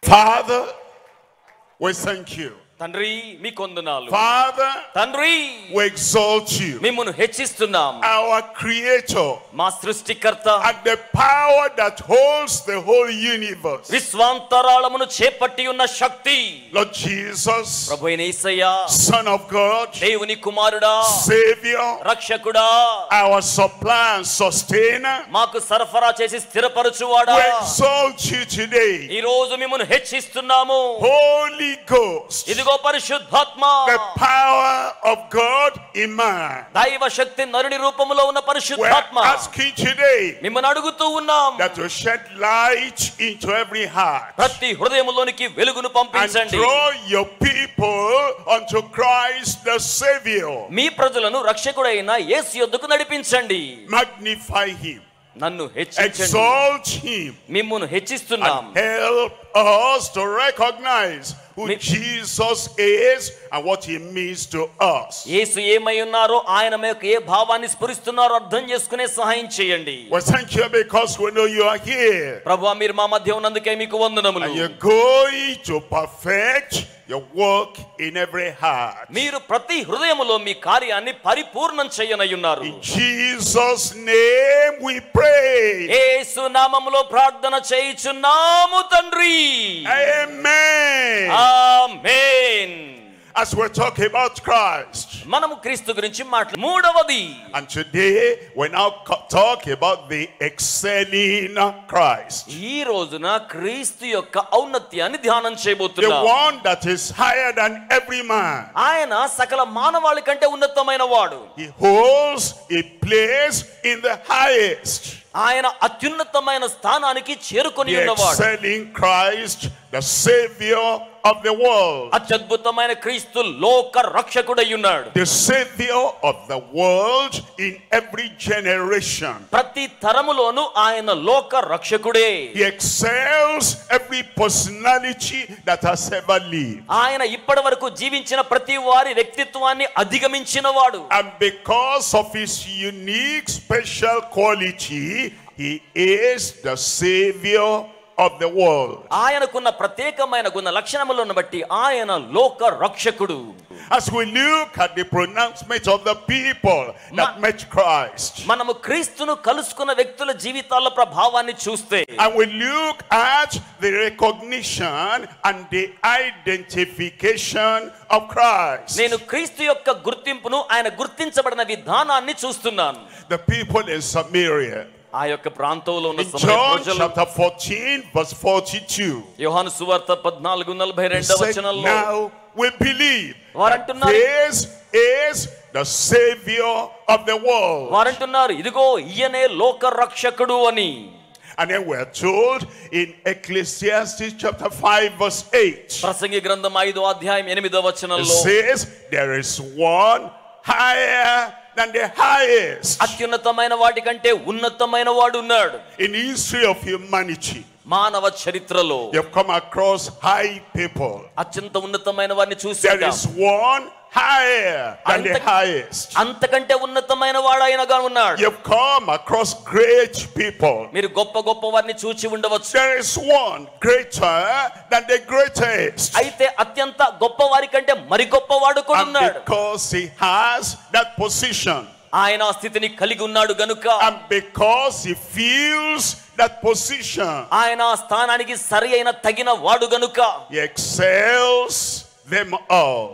Father, we thank you. తండ్రి మీ కొందనాలు. Father, తండ్రి we exalt you. మిమ్మును హెచ్చిస్తున్నాం. Our creator మా సృష్టికర్త and the power that holds the whole universe. విశ్వాంతరాళమును చేపట్టి ఉన్న శక్తి. Lord Jesus, ప్రభువైన యేసయ్యా, Son of God, దేవుని కుమారుడా, Savior, రక్షకుడా, our supply and sustainer, మాకు సరఫరా చేసి స్థిరపరచువాడా, we exalt you today. ఈ రోజు మిమ్మును హెచ్చిస్తున్నాము. Holy Ghost, ఇదిగో పరిశుద్ధాత్మ, the power of God in man. దైవ శక్తి నరుని రూపములో ఉన్న We're పరిశుద్ధాత్మ, asking today మిమ్మల్ని అడుగుతూ ఉన్నాం. that you shed light into every heart ప్రతి హృదయములోనికి వెలుగును and పంపించండి. draw your people unto Christ the Savior. మీ ప్రజలను రక్షకుడైన యేసు యొద్దకు నడిపించండి. Magnify him, నన్ను హెచ్చించండి. exalt him, మిమ్మును హెచ్చిస్తున్నాం. and help us to recognize who Jesus is and what he means to us. యేసు ఏమై ఉన్నారో, ఆయన మీకు ఏ భావాన్ని స్ఫురిస్తున్నారో అర్థం చేసుకునే సహాయం చేయండి. We thank you because we know you are here. ప్రభువా, మీరు మా మధ్య ఉన్నందుకే మీకు వందనములు. And you're going to perfect your work in every heart. మీరు ప్రతి హృదయములో మీ కార్యాన్ని పరిపూర్ణం చేయనయ్యున్నారు. In Jesus' name we pray. యేసు నామములో ప్రార్థన చేయుచున్నాము తండ్రి. Amen. Amen. As we're talking about Christ, మనము క్రీస్తు గురించి మూడవది. and today we now talk about the excelling Christ, ఈ రోజున క్రీస్తు యొక్క ఔన్నత్యాన్ని ధ్యానం the చేయబోతున్నాం. one that is higher than every man. ఆయన సకల మానవాళి కంటే ఉన్నతమైన వాడు. He holds a place in the highest. ఆయన అత్యున్నతమైన స్థానానికి చేరుకొని The ఉన్నవాడు. excelling Christ, the Savior of the world. అత్యద్భుతమైన క్రీస్తు లోక రక్షకుడై ఉన్నాడు. The Savior of the world in every generation. ప్రతి తరములోను ఆయన లోక రక్షకుడే. He excels every personality that has ever lived. ఆయన ఇప్పటి వరకు జీవించిన ప్రతి వారి వ్యక్తిత్వాన్ని అధిగమించిన వాడు. And because of his unique special quality, he is the Savior of the world. ఆయనకున్న ప్రత్యేకమైన గుణ లక్షణములను బట్టి ఆయన లోక రక్షకుడు. As we look at the pronouncement of the people that met Christ, మనము క్రీస్తును కలుసుకున్న వ్యక్తుల జీవితాల ప్రభావాన్ని చూస్తే, and we look at the recognition and the identification of Christ, నేను క్రీస్తు యొక్క గుర్తింపును, ఆయన గుర్తించబడిన విధానాన్ని చూస్తున్నాను. the people in Samaria, ఆ యొక్క ప్రాంతంలో ఉన్న in సమరయ John ప్రజలు, chapter 14 verse 42, యోహాను సువార్త 14:42 said, వచనంలో now we believe వారంటున్నారు, this is the Savior of the world. వారంటున్నారు, ఇదిగో ఈయనే లోక రక్షకుడు అని. And then we are told in Ecclesiastes chapter 5 verse 8, ప్రసంగి గ్రంథం 5:8 it వచనంలో, says there is one higher than the highest. అత్యున్నతమైన వాటి కంటే ఉన్నతమైన వాడు ఉన్నాడు. In the history of humanity, మానవ చరిత్రలో you have come across high people. అత్యంత ఉన్నతమైన వారిని There చూశారు. is one higher than the highest. అంతకంటే ఉన్నతమైన వాడు ఆయనగా ఉన్నాడు. You have come across great people. మీరు గొప్ప గొప్ప వారిని చూచి ఉండవచ్చు. There is one greater than the greatest. అయితే అత్యంత గొప్ప వారి కంటే మరి గొప్పవాడు కూడా And ఉన్నాడు. because he has that position, ఆయన ఆ స్థితిని కలిగి ఉన్నాడు గనుక, and because he feels that position, ఆయన ఆ స్థానానికి సరి అయిన తగిన వాడు గనుక, he excels them all.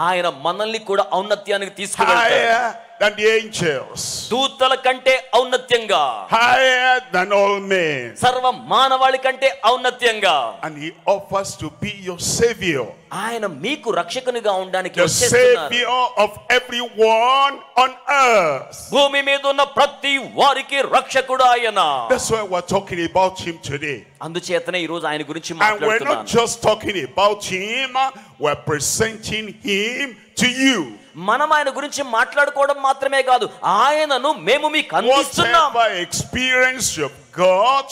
ఆయన మనల్ని కూడా ఔన్నత్యానికి తీసుకువెళ్తాడు. Higher than the angels, దూతల కంటే ఔన్నత్యంగా, higher than all men, సర్వ మానవాళి కంటే ఔన్నత్యంగా, and he offers to be your Savior, ఆయన మీకు రక్షకునిగా ఉండడానికి the వచ్చేస్తున్నారు. Savior of everyone on earth. భూమి మీద ఉన్న ప్రతి వారికి రక్షకుడు ఆయన. That's why we're talking about him today. అందుచేతనే ఈ రోజు ఆయన గురించి And we're not మాట్లాడుతున్నాను. just talking about him, we're presenting him to you. మనం ఆయన గురించి మాట్లాడుకోవడం మాత్రమే కాదు, ఆయనను మేము మీకు అందిస్తున్నాం. Whatever experience you've got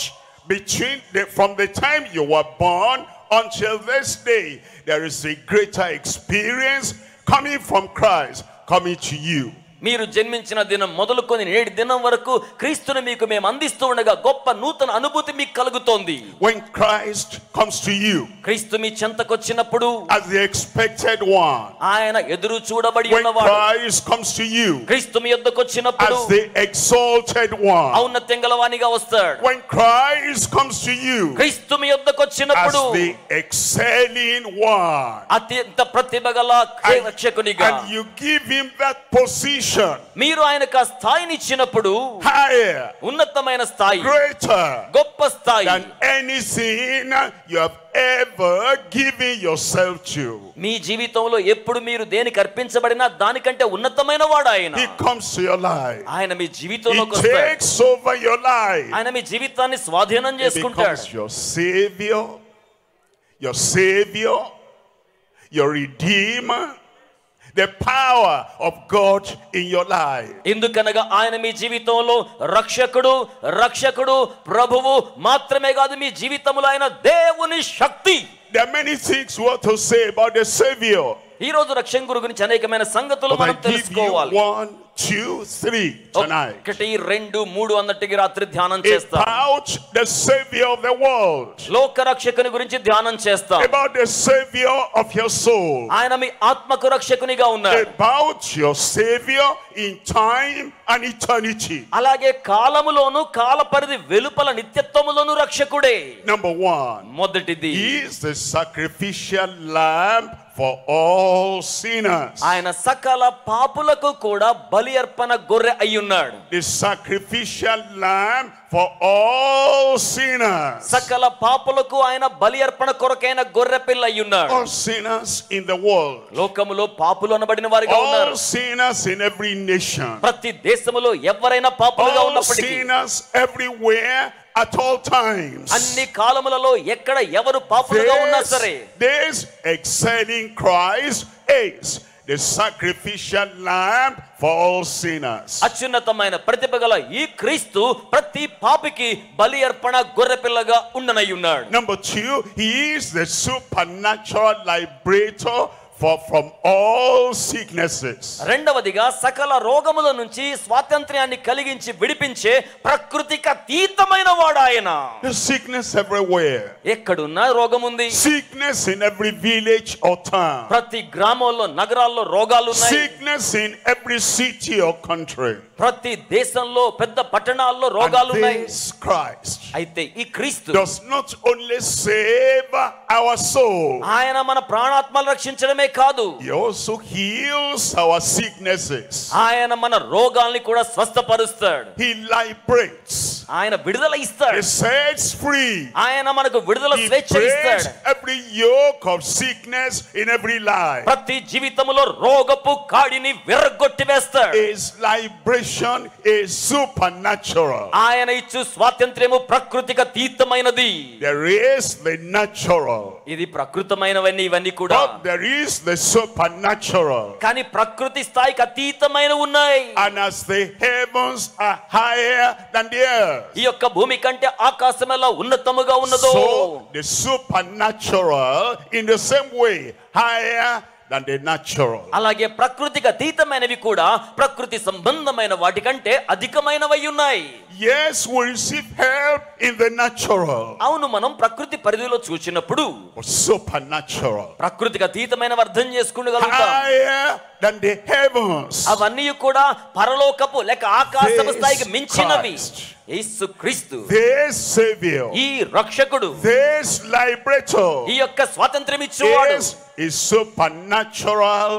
from the time you were born until this day, there is a greater experience coming from Christ, coming to you. మీరు జన్మించిన దినం మొదలుకొని నేటి దినం వరకు క్రీస్తుని మీకు మేము అందిస్తూ ఉండగా గొప్ప నూతన అనుభూతి మీకు కలుగుతోంది. When Christ comes to you క్రీస్తు మీ చెంతకొచ్చినప్పుడు as the expected one, ఆయన ఎదురు చూడబడి when ఉన్నవాడు. Christ comes to you క్రీస్తు మీ యొద్దకొచ్చినప్పుడు as the exalted one, ఔన్నత్యం గలవానిగా వస్తాడు. when Christ comes to you క్రీస్తు మీ యొద్దకొచ్చినప్పుడు as the excelling one, అత్యంత ప్రతిభ గల రక్షకునిగా, and you give him that position, మీరు ఆయనకు ఆ స్థాయిని ఇచ్చినప్పుడు higher, ఉన్నతమైన స్థాయి, greater గొప్ప స్థాయి than anything you have ever given yourself to. మీ జీవితంలో ఎప్పుడు మీరు దేనికి అర్పించబడినా దానికంటే ఉన్నతమైన వాడు ఆయన. He comes to your life. ఆయన మీ He జీవితంలోకి వస్తాడు. takes over your life. ఆయన మీ జీవితాన్ని స్వాధీనం He చేసుకుంటాడు. becomes your savior, your redeemer, the power of God in your life. ఎందుకనగా ఆయన మీ జీవితంలో రక్షకుడు ప్రభువు మాత్రమే కాదు, మీ జీవితంలో ఆయన దేవుని శక్తి. There are many things we want to say about the Savior. ఈ రోజు రక్షణ గురించి అనేకమైన సంగతులు But I మనం give you తెలుసుకోవాలి. 1, 2, 3 tonight. 1, 2, 3 అన్నట్టుగా రాత్రి ధ్యానం చేస్తాం. About the Savior of the world. లోక రక్షకుని గురించి ధ్యానం చేస్తాం. About the Savior of your soul. ఆయన మీ ఆత్మకు రక్షకునిగా ఉన్నాడు. About your Savior in time and eternity. అలాగే కాలములోను కాల పరిధి వెలుపల నిత్యత్వములోను రక్షకుడే. Number 1. మొదటిది, He is the sacrificial lamb for all sinners. ఆయన సకల పాపులకు కూడా బలి అర్పణ గొర్రె అయ్యున్నాడు. The sacrificial lamb for all sinners. సకల పాపులకు ఆయన బలి అర్పణ కొరకైన గొర్రె పిల్ల అయ్యున్నాడు. All sinners in the world. లోకములో పాపులు అనబడిన వారిగా ఉన్నారు. All sinners in every nation. ప్రతి దేశములో ఎవరైనా పాపులుగా All ఉన్నప్పటికీ, sinners everywhere at all times. అన్ని కాలములలో ఎక్కడ ఎవరు పాపులుగా ఉన్నా సరే, This excelling Christ is the sacrificial lamb for all sinners. అత్యున్నతమైన ప్రతిభ గల ఈ క్రీస్తు ప్రతి పాపికి బలి అర్పణ గొర్రె పిల్లగా ఉండనై ఉన్నాడు. Number 2, he is the supernatural liberator from all sicknesses. రెండవదిగా సకల రోగముల నుంచి స్వాతంత్ర్యాన్ని కలిగించి విడిపించే ప్రకృతికి అతీతమైన వాడు ఆయన. There's sickness everywhere. ఎక్కడున్నా రోగం ఉంది. Sickness in every village or town. ప్రతి గ్రామంలో నగరాల్లో రోగాలు ఉన్నాయి. Sickness in every city or country. ప్రతి దేశంలో పెద్ద పట్టణాల్లో రోగాలు And ఉన్నాయి. this Christ అయితే ఈ క్రీస్తు does not only save our soul, ఆయన మన ప్రాణాత్మలు రక్షించడమే కాదు, he also heals our sicknesses. ఆయన మన రోగాల్ని కూడా స్వస్థపరుస్తాడు. He liberates. ఆయన విడుదల ఇస్తాడు. He sets free. ఆయన మనకు విడుదల He స్వేచ్ఛ breaks ఇస్తాడు. every yoke of sickness in every life. ప్రతి జీవితంలో రోగపు కాడిని విరగొట్టి వేస్తాడు. His liberation is supernatural. ఆయన ఇచ్చు స్వాతంత్ర్యము ప్రకృతికి అతీతమైనది. There is the natural, ఇది ప్రకృతమైనవన్నీ ఇవన్నీ కూడా, but there is the supernatural. కానీ ప్రకృతి స్థాయికి అతీతమైన ఉన్నాయి. And as the heavens are higher than the earth, ఈ యొక్క భూమి కంటే ఆకాశం ఎలా ఉన్నతముగా ఉన్నదో, so the supernatural in the same way higher than the natural. అలాగే ప్రకృతికి అతీతమైనవి కూడా ప్రకృతి సంబంధమైన వాటికంటే అధికమైనవై ఉన్నాయి. Yes, we receive help in the natural, అవును, మనం ప్రకృతి పరిధిలో చూసినప్పుడు but supernatural ప్రకృతికి అతీతమైనవి అర్థం చేసుకుంటగలుగుతాం. higher than the heavens. అవన్నీ కూడా పరలోకపు లేక ఆకాశపు This స్థాయికి మించినవి. Christ, యేసు క్రీస్తు, this Savior, ఈ రక్షకుడు, this liberator, ఈ యొక్క స్వాతంత్ర్యం ఇచ్చేవాడు, is supernatural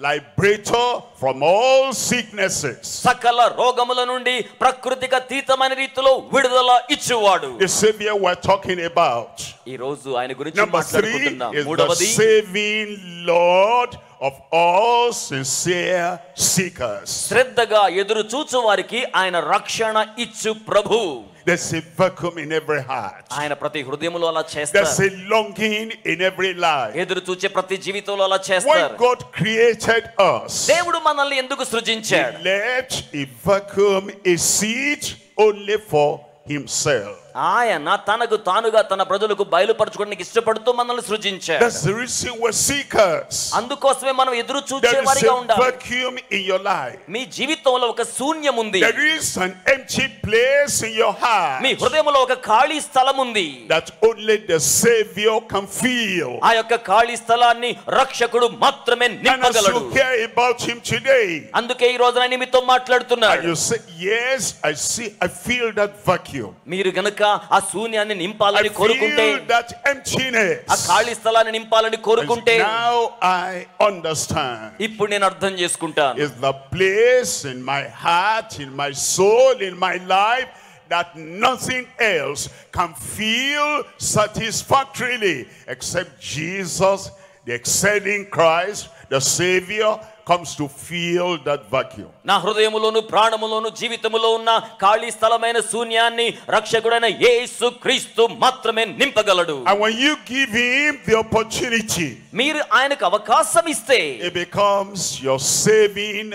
liberator from all sicknesses. సకల రోగముల నుండి ప్రకృతికి అతీతమైన రీతిలో విడుదల ఇచ్చేవాడు. The Savior we're talking about. ఈ రోజు ఆయన గురించి Number 3 మాట్లాడుకుంటున్నాం. is the మూడవది, saving Lord of all sincere seekers. శ్రద్ధగా ఎదురు చూచు వారికి ఆయన రక్షణ ఇచ్చు ప్రభు. There's a vacuum in every heart. ఆయన ప్రతి హృదయములో అలా There's చేస్తారు. a longing in every life. ఎదురు చూచే ప్రతి జీవితంలో అలా When చేస్తారు. God created us, దేవుడు మనల్ని ఎందుకు He సృజించాడు? left a vacuum, a seat only for Himself. ఆయన తనకు తానుగా తన ప్రజలకు బయలుపరచుకోవడానికి ఇష్టపడుతూ మనల్ని సృజించాడు. That's the reason we're seekers. అందుకోసమే మనం ఎదురు There చూచేవారిగా is a ఉండాలి. vacuum in your life. మీ జీవితంలో ఒక శూన్యం ఉంది. There is an empty place in your heart మీ హృదయంలో ఒక ఖాళీ స్థలం ఉంది. that only the Savior can fill. ఆ యొక్క ఖాళీ స్థలాన్ని రక్షకుడు మాత్రమే And as నింపగలడు. you hear about him today, అందుకే ఈ రోజున ఆయన మీతో and మాట్లాడుతున్నాడు. you say, yes, I feel that vacuum. మీరు గనుక ఆ శూన్యాన్ని I నింపాలని కోరుకుంటే, feel that emptiness. ఆ ఖాళీ స్థలాన్ని నింపాలని కోరుకుంటే, And now I understand. ఇప్పుడు నేను అర్థం చేసుకుంటాను. Is the place in my heart, in my soul, in my life that nothing else can feel satisfactorily except Jesus, the excelling Christ, the Savior, comes to fill that vacuum. నా హృదయములోను ప్రాణములోను జీవితములో ఉన్న ఖాళీ స్థలమైన శూన్యాన్ని రక్షకుడైన యేసు క్రీస్తు మాత్రమే నింపగలడు. And when you give him the opportunity, మీరు ఆయనకు అవకాశం ఇస్తే, it becomes your saving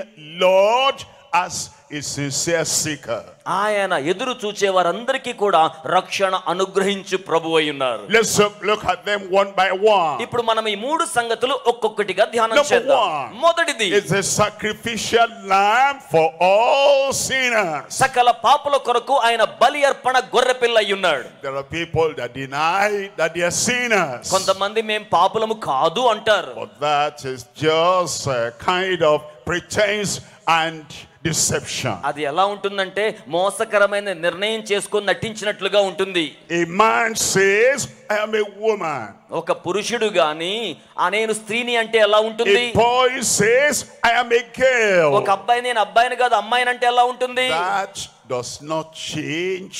Lord as a sincere seeker. ఆయన ఎదురు చూచే వారందరికీ కూడా రక్షణ అనుగ్రహించు ప్రభువు అయి ఉన్నారు. Let's look at them one by one. ఇప్పుడు మనం ఈ మూడు సంగతులు ఒక్కొక్కటిగా ధ్యానం Number చేద్దాం. one, మొదటిది, it's a sacrificial lamb for all sinners. సకల పాపుల కొరకు ఆయన బలి అర్పణ గొర్రెపిల్ల అయి ఉన్నాడు. There are people that deny that they are sinners. కొంతమంది మేము పాపులము కాదు అంటారు. But that is just a kind of pretense and deception. అది ఎలా ఉంటుందంటే మోసకరమైన నిర్ణయం చేసుకొని నటించినట్లుగా ఉంటుంది. A man says, I am a woman. ఒక పురుషుడు గాని నేను స్త్రీని అంటే ఎలా ఉంటుంది? A boy says, I am a girl. ఒక అబ్బాయి నేను అబ్బాయిని కాదు అమ్మాయిని అంటే ఎలా ఉంటుంది? That does not change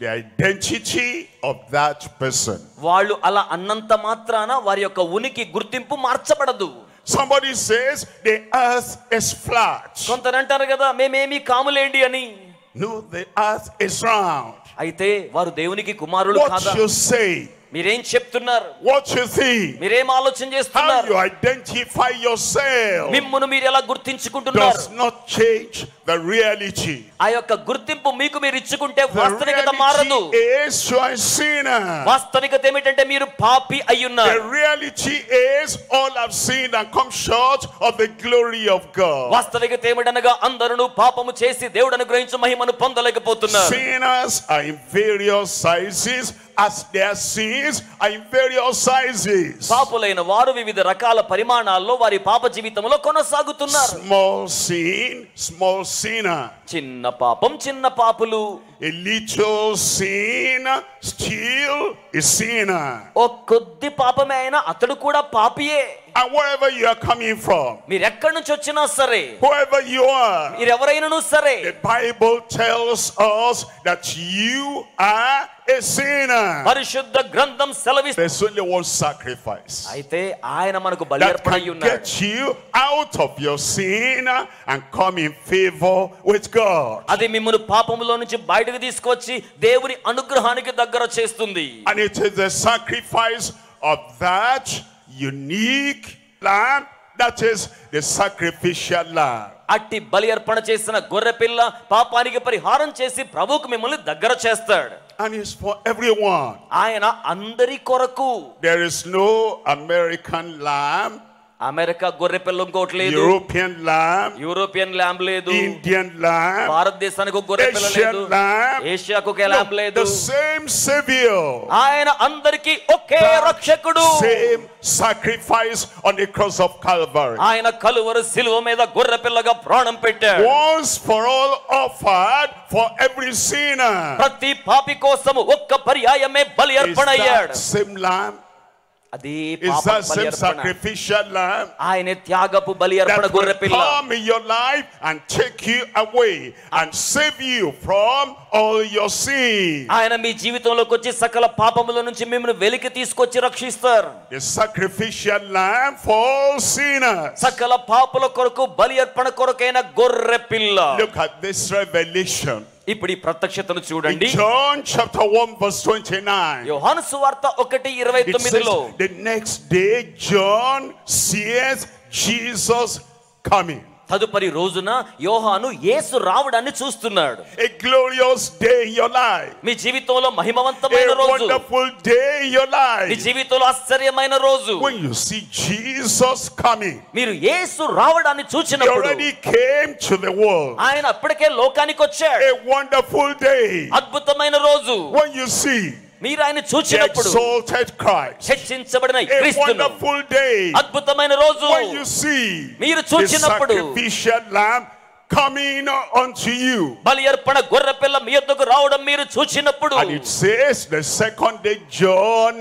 the identity of that person. వాళ్ళు అలా అన్నంత మాత్రాన వారి యొక్క ఉనికి గుర్తింపు మార్చబడదు. Somebody says the earth is flat. కొందరు అంటారు కదా మేమేమి కాములేండి అని. No, the earth is round. అయితే వారు దేవునికి కుమారులు కాదా? What you say, మీరేం చెప్తున్నారు? what you think, మీరేం ఆలోచన how చేస్తున్నారు? you identify yourself మిమ్మును మీరు ఎలా గుర్తించుకుంటున్నారు? does not change the reality. ఆ యొక్క గుర్తింపు మీకు మీరు ఇచ్చుకుంటే The వాస్తవికత మారదు. reality is you are a sinner. వాస్తవికత ఏమిటంటే మీరు పాపి అయ్యున్నారు. The reality is all have sinned and come short of the glory of God. వాస్తవికత ఏమిటనగా అందరూ పాపము చేసి దేవుడు అనుగ్రహించు మహిమను పొందలేకపోతున్నారు. Sinners are in various sizes as their sins are in various sizes. పాపులైన వారు వివిధ రకాల పరిమాణాల్లో వారి పాప జీవితంలో కొనసాగుతున్నారు. Small sin, small sinner. చిన్న పాపం చిన్న పాపులు. A little sin, still a sinner. ఓ కొద్ది పాపమే అయినా అతడు కూడా పాపియే. And wherever you are coming from, మీరు ఎక్కడి నుంచి వచ్చినా సరే, whoever you are, మీరు ఎవరైనాను సరే, the Bible tells us that you are a sinner. పరిశుద్ధ గ్రంథం సెలవిస్తుంది. There's only one sacrifice అయితే ఆయన మనకు బలి that అర్పణ can అయి ఉన్నాడు. get you out of your sin and come in favor with God. అది మిమ్మల్ని పాపములో నుంచి బయటకు తీసుకొచ్చి దేవుని అనుగ్రహానికి దగ్గర చేస్తుంది. And it is the sacrifice of that unique lamb that is the sacrificial lamb. అట్టి బలి అర్పణ చేసిన గొర్రె పిల్ల పాపానికి పరిహారం చేసి ప్రభువుకు మిమ్మల్ని దగ్గర చేస్తాడు. And it's for everyone. ఆయన అందరి కొరకు. There is no American lamb, America గొర్రె పిల్ల ఇంకోటి లేదు, European lamb, యూరోపియన్ ల్యాంబ్ లేదు, Indian lamb, భారతదేశానికి ఒక గొర్రె పిల్ల Asian లేదు, lamb. ఏషియాకు ఒక ల్యాంబ్ లేదు. The same Savior, ఆయన అందరికీ ఒకే రక్షకుడు. same sacrifice on the cross of Calvary, ఆయన కలువరు శిలువ మీద గొర్రె పిల్లగా ప్రాణం పెట్టాడు. once for all offered for every sinner. ప్రతి పాపి కోసం ఒక్క పర్యాయమే బలి Is అర్పణ that అయ్యాడు. same lamb? అది Is పాప that బలి same అర్పణ. sacrificial lamb ఆయన త్యాగపు బలి అర్పణ that will గొర్రె పిల్ల. come in your life and take you away and save you from all your sins? ఆయన మీ జీవితంలోకి వచ్చి సకల పాపముల నుంచి మిమ్మల్ని వెలికి తీసుకొచ్చి రక్షిస్తారు. The sacrificial lamb for all sinners. సకల పాపుల కొరకు బలి అర్పణ కొరకైన గొర్రె పిల్ల. Look at this revelation. ఇప్పుడు ఈ ప్రత్యక్షతను In చూడండి. John chapter 1 verse 29. యోహాను సువార్త 1:29లో the next day John sees Jesus coming. తదుపరి రోజున యోహాను యేసు రావడాన్ని చూస్తున్నాడు. A glorious day in your life. మీ జీవితంలో మహిమవంతమైన A రోజు. wonderful day in your life. మీ జీవితంలో ఆశ్చర్యమైన రోజు. When you see Jesus coming. మీరు యేసు రావడాన్ని He చూచినప్పుడు already came to the world. ఆయన అప్పటికే లోకానికి వచ్చాడు. A wonderful day. అద్భుతమైన రోజు. When you see మీరు ఆయన the చూచినప్పుడు exalted Christ. హెచ్చించబడిన A క్రీస్తును. wonderful day. అద్భుతమైన రోజు. When you see మీరు the చూచినప్పుడు sacrificial lamb coming unto you. బలి అర్పణ గొర్రె పిల్ల మీ యొద్దకు రావడం మీరు చూచినప్పుడు. And it says the second day John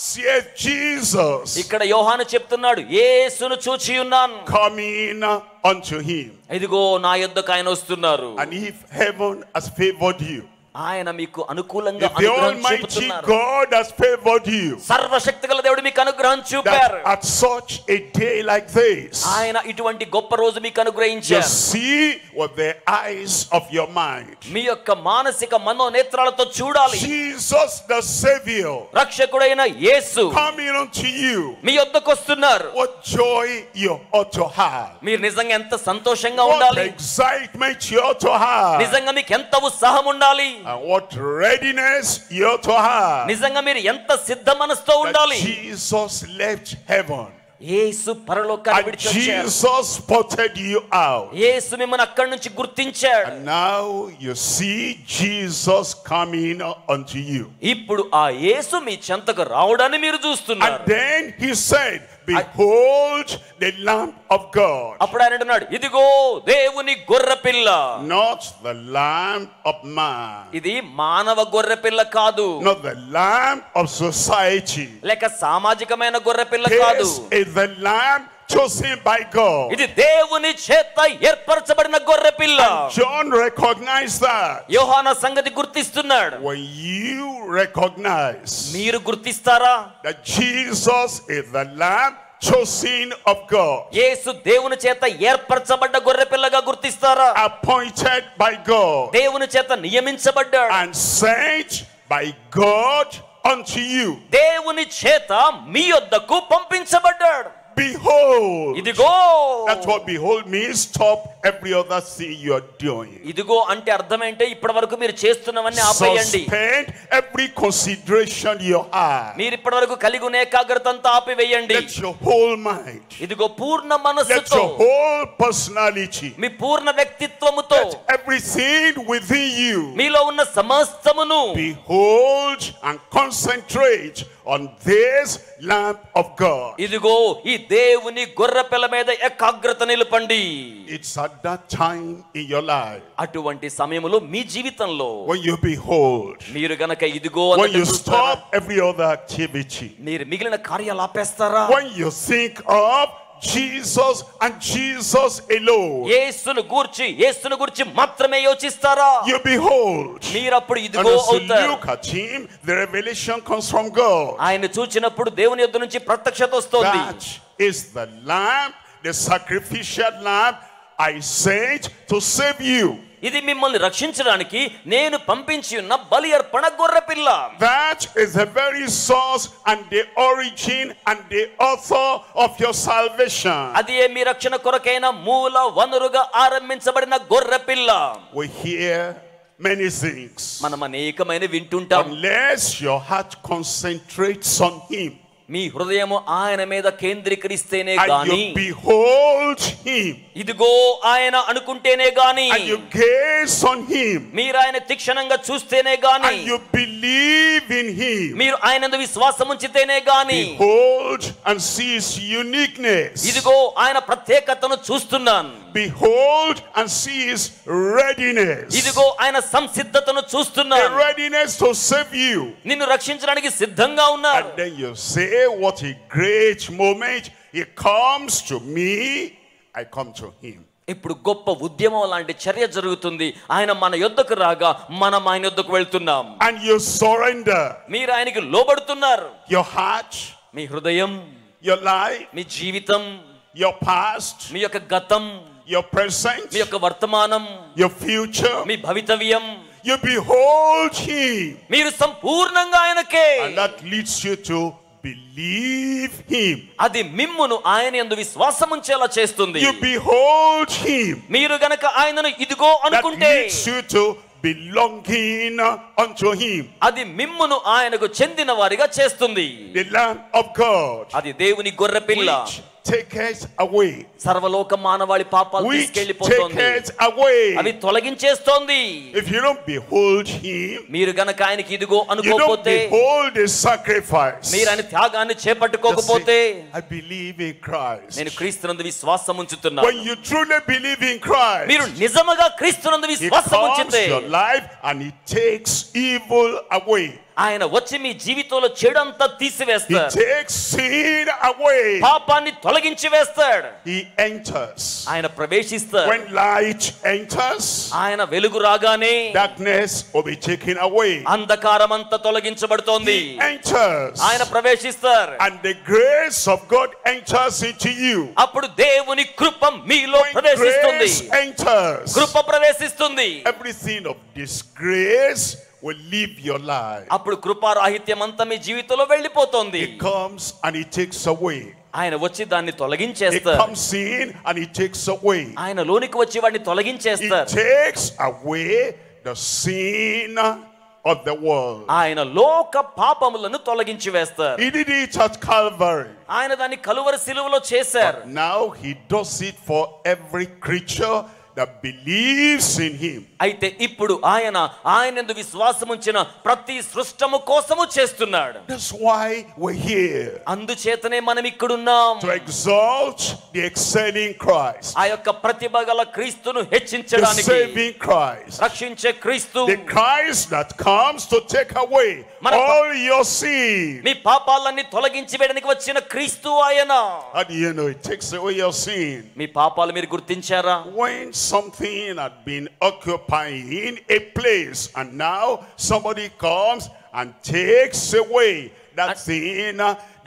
sees Jesus ఇక్కడ యోహాను చెప్తున్నాడు, యేసును చూచి ఉన్నాను. coming unto him. ఇదిగో నా యొద్దకు ఆయన వస్తున్నారు. And if heaven has favored you, ఆయన మీకు అనుకూలంగా if the అనుగ్రహం Almighty చూపుతున్నారు. God has favored you, సర్వశక్తిగల దేవుడు మీకు అనుగ్రహం చూపారు. that at such a day like this, ఆయన ఇటువంటి గొప్ప రోజు మీకు you అనుగ్రహించారు. see with the eyes of your mind మీ యొక్క మానసిక మనోనేత్రాలతో చూడాలి. Jesus the Savior రక్షకుడైన యేసు coming unto you. మీ యొద్దకు వస్తున్నారు. What joy you ought to have. మీరు నిజంగా ఎంత సంతోషంగా What ఉండాలి. excitement you ought to have. నిజంగా మీకు ఎంత ఉత్సాహం ఉండాలి. And what readiness you ought to have. నిజంగా మీరు ఎంత సిద్ధ మనసుతో That ఉండాలి. Jesus left heaven యేసు పరలోకాన్ని and విడిచి వచ్చారు. Jesus spotted you out. యేసు మిమ్మల్ని అక్కడి నుంచి గుర్తించాడు. And now you see Jesus coming unto you. ఇప్పుడు ఆ యేసు మీ చెంతకు రావడాన్ని మీరు చూస్తున్నారు. And then he said, behold the Lamb of God. అప్పుడు ఆయన అంటున్నాడు, ఇదిగో దేవుని గొర్రె పిల్ల. Not the Lamb of man. ఇది మానవ గొర్రె పిల్ల కాదు. Not the Lamb of society. లేక సామాజికమైన గొర్రె పిల్ల కాదు. This is the Lamb chosen by God. ఇది దేవుని చేత ఏర్పరచబడిన గొర్రె పిల్ల. John recognized that. యోహాను సంగతి గుర్తిస్తున్నాడు. When you recognize మీరు గుర్తిస్తారా? that Jesus is the Lamb chosen of God, యేసు దేవుని చేత ఏర్పరచబడ్డ గొర్రె పిల్లగా గుర్తిస్తారా? appointed by God దేవుని చేత నియమించబడ్డాడు. and sent by God unto you. దేవుని చేత మీ యొద్దకు పంపించబడ్డాడు. Behold. ఇదిగో. That's what behold means. Stop every other thing you are doing. ఇదిగో అంటే అర్థం ఏంటంటే ఇప్పటి వరకు మీరు చేస్తున్నవన్నీ ఆపేయండి. Suspend every consideration you have. మీరు ఇప్పటి వరకు కలిగి ఉన్న ఏకాగ్రత అంతా ఆపివేయండి. Let your whole mind, ఇదిగో పూర్ణ let మనస్సుతో, your whole personality, me Purna వ్యక్తిత్వముతో, let everything within you మీలో ఉన్న సమస్తమును behold and concentrate on this Lamb of God. ఇదిగో ఈ దేవుని గొర్రె పిల్ల మీద ఏకాగ్రత నిలపండి. It's at that time in your life అటువంటి సమయములో మీ జీవితంలో when you behold, మీరు గనక ఇదిగో when అన్నట్టు you చూస్తారా? stop every other activity, మీరు మిగిలిన కార్యాలు ఆపేస్తారా? when you think of Jesus and Jesus alone, యేసును గూర్చి మాత్రమే యోచిస్తారా? you behold. మీరప్పుడు And ఇదిగో as you అవుతారు. look at him, the revelation comes from God. ఆయన చూచినప్పుడు దేవుని యొద్ద నుంచి ప్రత్యక్షత వస్తుంది. That is the lamb, the sacrificial lamb I sent to save you. ఇది మిమ్మల్ని రక్షించడానికి నేను పంపించి ఉన్న బలి అర్పణ గొర్రె పిల్ల. That is the very source and the origin and the author of your salvation. అది మీ రక్షణ కొరకైన మూల వనరుగా ఆరంభించబడిన గొర్రె పిల్ల. We hear many things. మనం అనేకమైన వింటుంటాం. Unless your heart concentrates on him మీ హృదయము ఆయన మీద కేంద్రీకరిస్తేనే and గాని, you behold him ఇదిగో ఆయన అనుకుంటేనే గాని, and you gaze on him మీరు ఆయన తీక్షణంగా చూస్తేనే గాని, and you believe in him, మీరు ఆయనందు విశ్వాసం ఉంచితేనే గాని, behold and see his uniqueness, ఇదిగో ఆయన ప్రత్యేకతను చూస్తున్నాను, behold and see his readiness, ఇదిగో ఆయన సంసిద్ధతను a చూస్తున్నాను, readiness to save you. నిన్ను రక్షించడానికి సిద్ధంగా ఉన్నారు. And then you say, what a great moment. He comes to me, I come to him. ఇప్పుడు గొప్ప ఉద్యమం లాంటి చర్య జరుగుతుంది. ఆయన మన యొద్దకు రాగా మనం ఆయన యొద్దకు వెళ్తున్నాం. And you surrender మీరు ఆయనకి లోబడుతున్నారు. your heart, మీ హృదయం, your life, మీ జీవితం, your past, మీ యొక్క గతం, your present, మీ యొక్క వర్తమానం, your future. మీ భవితవ్యం, You behold him, మీరు సంపూర్ణంగా ఆయనకే. and that leads you to believe him. అది మిమ్మును ఆయన యందు విశ్వాసముంచేలా చేస్తుంది. You behold him. మీరు గనక ఆయనను ఇదిగో అనుకుంటే that leads you to belonging unto him. అది మిమ్మును ఆయనకు చెందిన వారిగా చేస్తుంది. The Lamb of God, అది దేవుని గొర్రెపిల్ల, which taketh away, సర్వలోక మానవాళి పాపాలు which తీసుకెళ్లిపోతుంది, taketh away. అవి తొలగించేస్తోంది. If you don't behold him, మీరు గనక ఆయనకి ఇదిగో you don't అనుకోకపోతే, behold the sacrifice. మీరు ఆయన త్యాగాన్ని చేపట్టుకోకపోతే, Just say, I believe in Christ. నేను క్రీస్తునందు విశ్వాసం ఉంచుతున్నాను. When you truly believe in Christ, మీరు నిజముగా క్రీస్తునందు he విశ్వాసం comes ఉంచితే to your life and he takes evil away. ఆయన వచ్చి మీ జీవితంలో చెడంతా He తీసివేస్తాడు, takes sin away. పాపాన్ని తొలగించి వేస్తాడు. He enters. ఆయన ప్రవేశిస్తాడు. When light enters, ఆయన వెలుగు రాగానే darkness will be taken away. అంధకారం అంతా తొలగించబడుతోంది. He enters. ఆయన ప్రవేశిస్తారు. And the grace of God enters into you. అప్పుడు దేవుని కృప మీలో When ప్రవేశిస్తుంది. grace enters, కృప ప్రవేశిస్తుంది. everything of disgrace will leave your life. అప్పుడు కృపారాహిత్యం అంతా మీ జీవితంలో వెళ్ళిపోతుంది. He comes and he takes away. ఆయన వచ్చి దాన్ని He తొలగించేస్తారు. comes in and he takes away. ఆయన లోనికి వచ్చి వాడిని He తొలగించేస్తారు. takes away the sin of the world. ఆయన లోక పాపములను తొలగించి వేస్తారు. He did it at Calvary. ఆయన దాన్ని కలువరి శిలువలో చేశారు. Now he does it for every creature that believes in him. అయితే ఇప్పుడు ఆయనందు విశ్వాసం ఉంచిన ప్రతి సృష్టము కోసము చేస్తున్నాడు. That's why we're here. అందుచేతనే మనం ఇక్కడున్నాం. To exalt the excelling Christ. ఆ యొక్క ప్రతిభ గల క్రీస్తును The హెచ్చించడానికి, saving Christ. రక్షించే క్రీస్తు, The Christ that comes to take away all your sin. మీ పాపాలన్నీ తొలగించి వేయడానికి వచ్చిన క్రీస్తు ఆయన. How do you know it takes away your sin? మీ పాపాలు మీరు గుర్తించారా? When something had been occupying a place and now somebody comes and takes away that thing,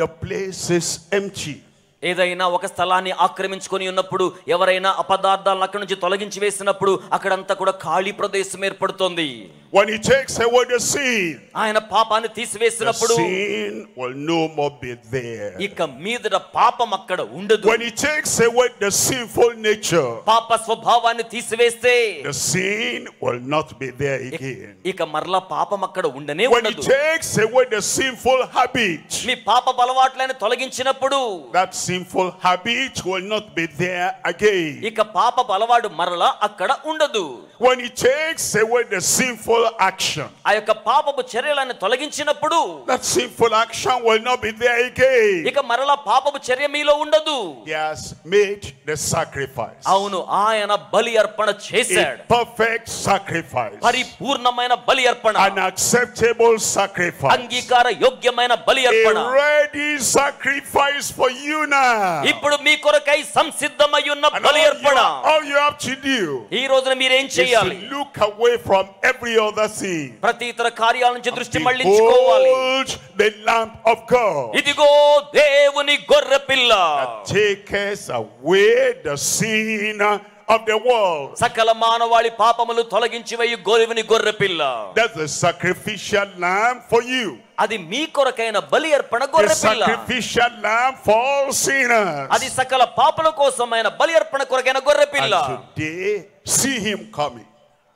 the place is empty. ఏదైనా ఒక స్థలాన్ని ఆక్రమించుకొని ఉన్నప్పుడు, ఎవరైనా అపదార్థాలను అక్కడి నుంచి తొలగించి వేసినప్పుడు అక్కడంతా కూడా ఖాళీ ప్రదేశం ఏర్పడుతుంది. When he takes away the sin, ఆయన పాపాన్ని the తీసివేసినప్పుడు sin will no more be there. ఇక మీదట పాపం అక్కడ ఉండదు. When he takes away the sinful nature, పాప స్వభావాన్ని తీసివేస్తే the sin will not be there again. ఇక మరలా పాపం అక్కడ ఉండనే When he ఉండదు. takes away the sinful habit, మీ పాప అలవాట్లను తొలగించినప్పుడు that sinful habit will not be there again. ఇక పాప అలవాటు మరలా అక్కడ ఉండదు. When he takes away the sinful action, ఆ యొక్క పాపపు చర్యలను తొలగించినప్పుడు that sinful action will not be there again. ఇక మరలా పాపపు చర్య మీలో ఉండదు. He has made the sacrifice. అవును, ఆయన బలి అర్పణ చేశాడు. A perfect sacrifice. పరిపూర్ణమైన బలి అర్పణ, An acceptable sacrifice. అంగీకార యోగ్యమైన బలి అర్పణ. A ready sacrifice for you now. ఇప్పుడు మీ కొరకై సంసిద్ధమై ఉన్న And బలి అర్పణ. all you have to do ఈ రోజున మీరేం is చేయాలి? to look away from every other thing. ప్రతి ఇతర కార్యాల నుంచి దృష్టి మళ్లించుకోవాలి. Behold the Lamb of God ఇదిగో దేవుని గొర్రె పిల్ల, that taketh away the sin of the world. సకల మానవాళి పాపములు తొలగించి వేయు దేవుని గొర్రె పిల్ల. That's the sacrificial lamb for you. అది మీ కొరకైన బలి అర్పణ The గొర్రె పిల్ల. sacrificial lamb for all sinners. అది సకల పాపల కోసమైన బలి అర్పణ కొరకైన గొర్రె పిల్ల. And today, see him coming.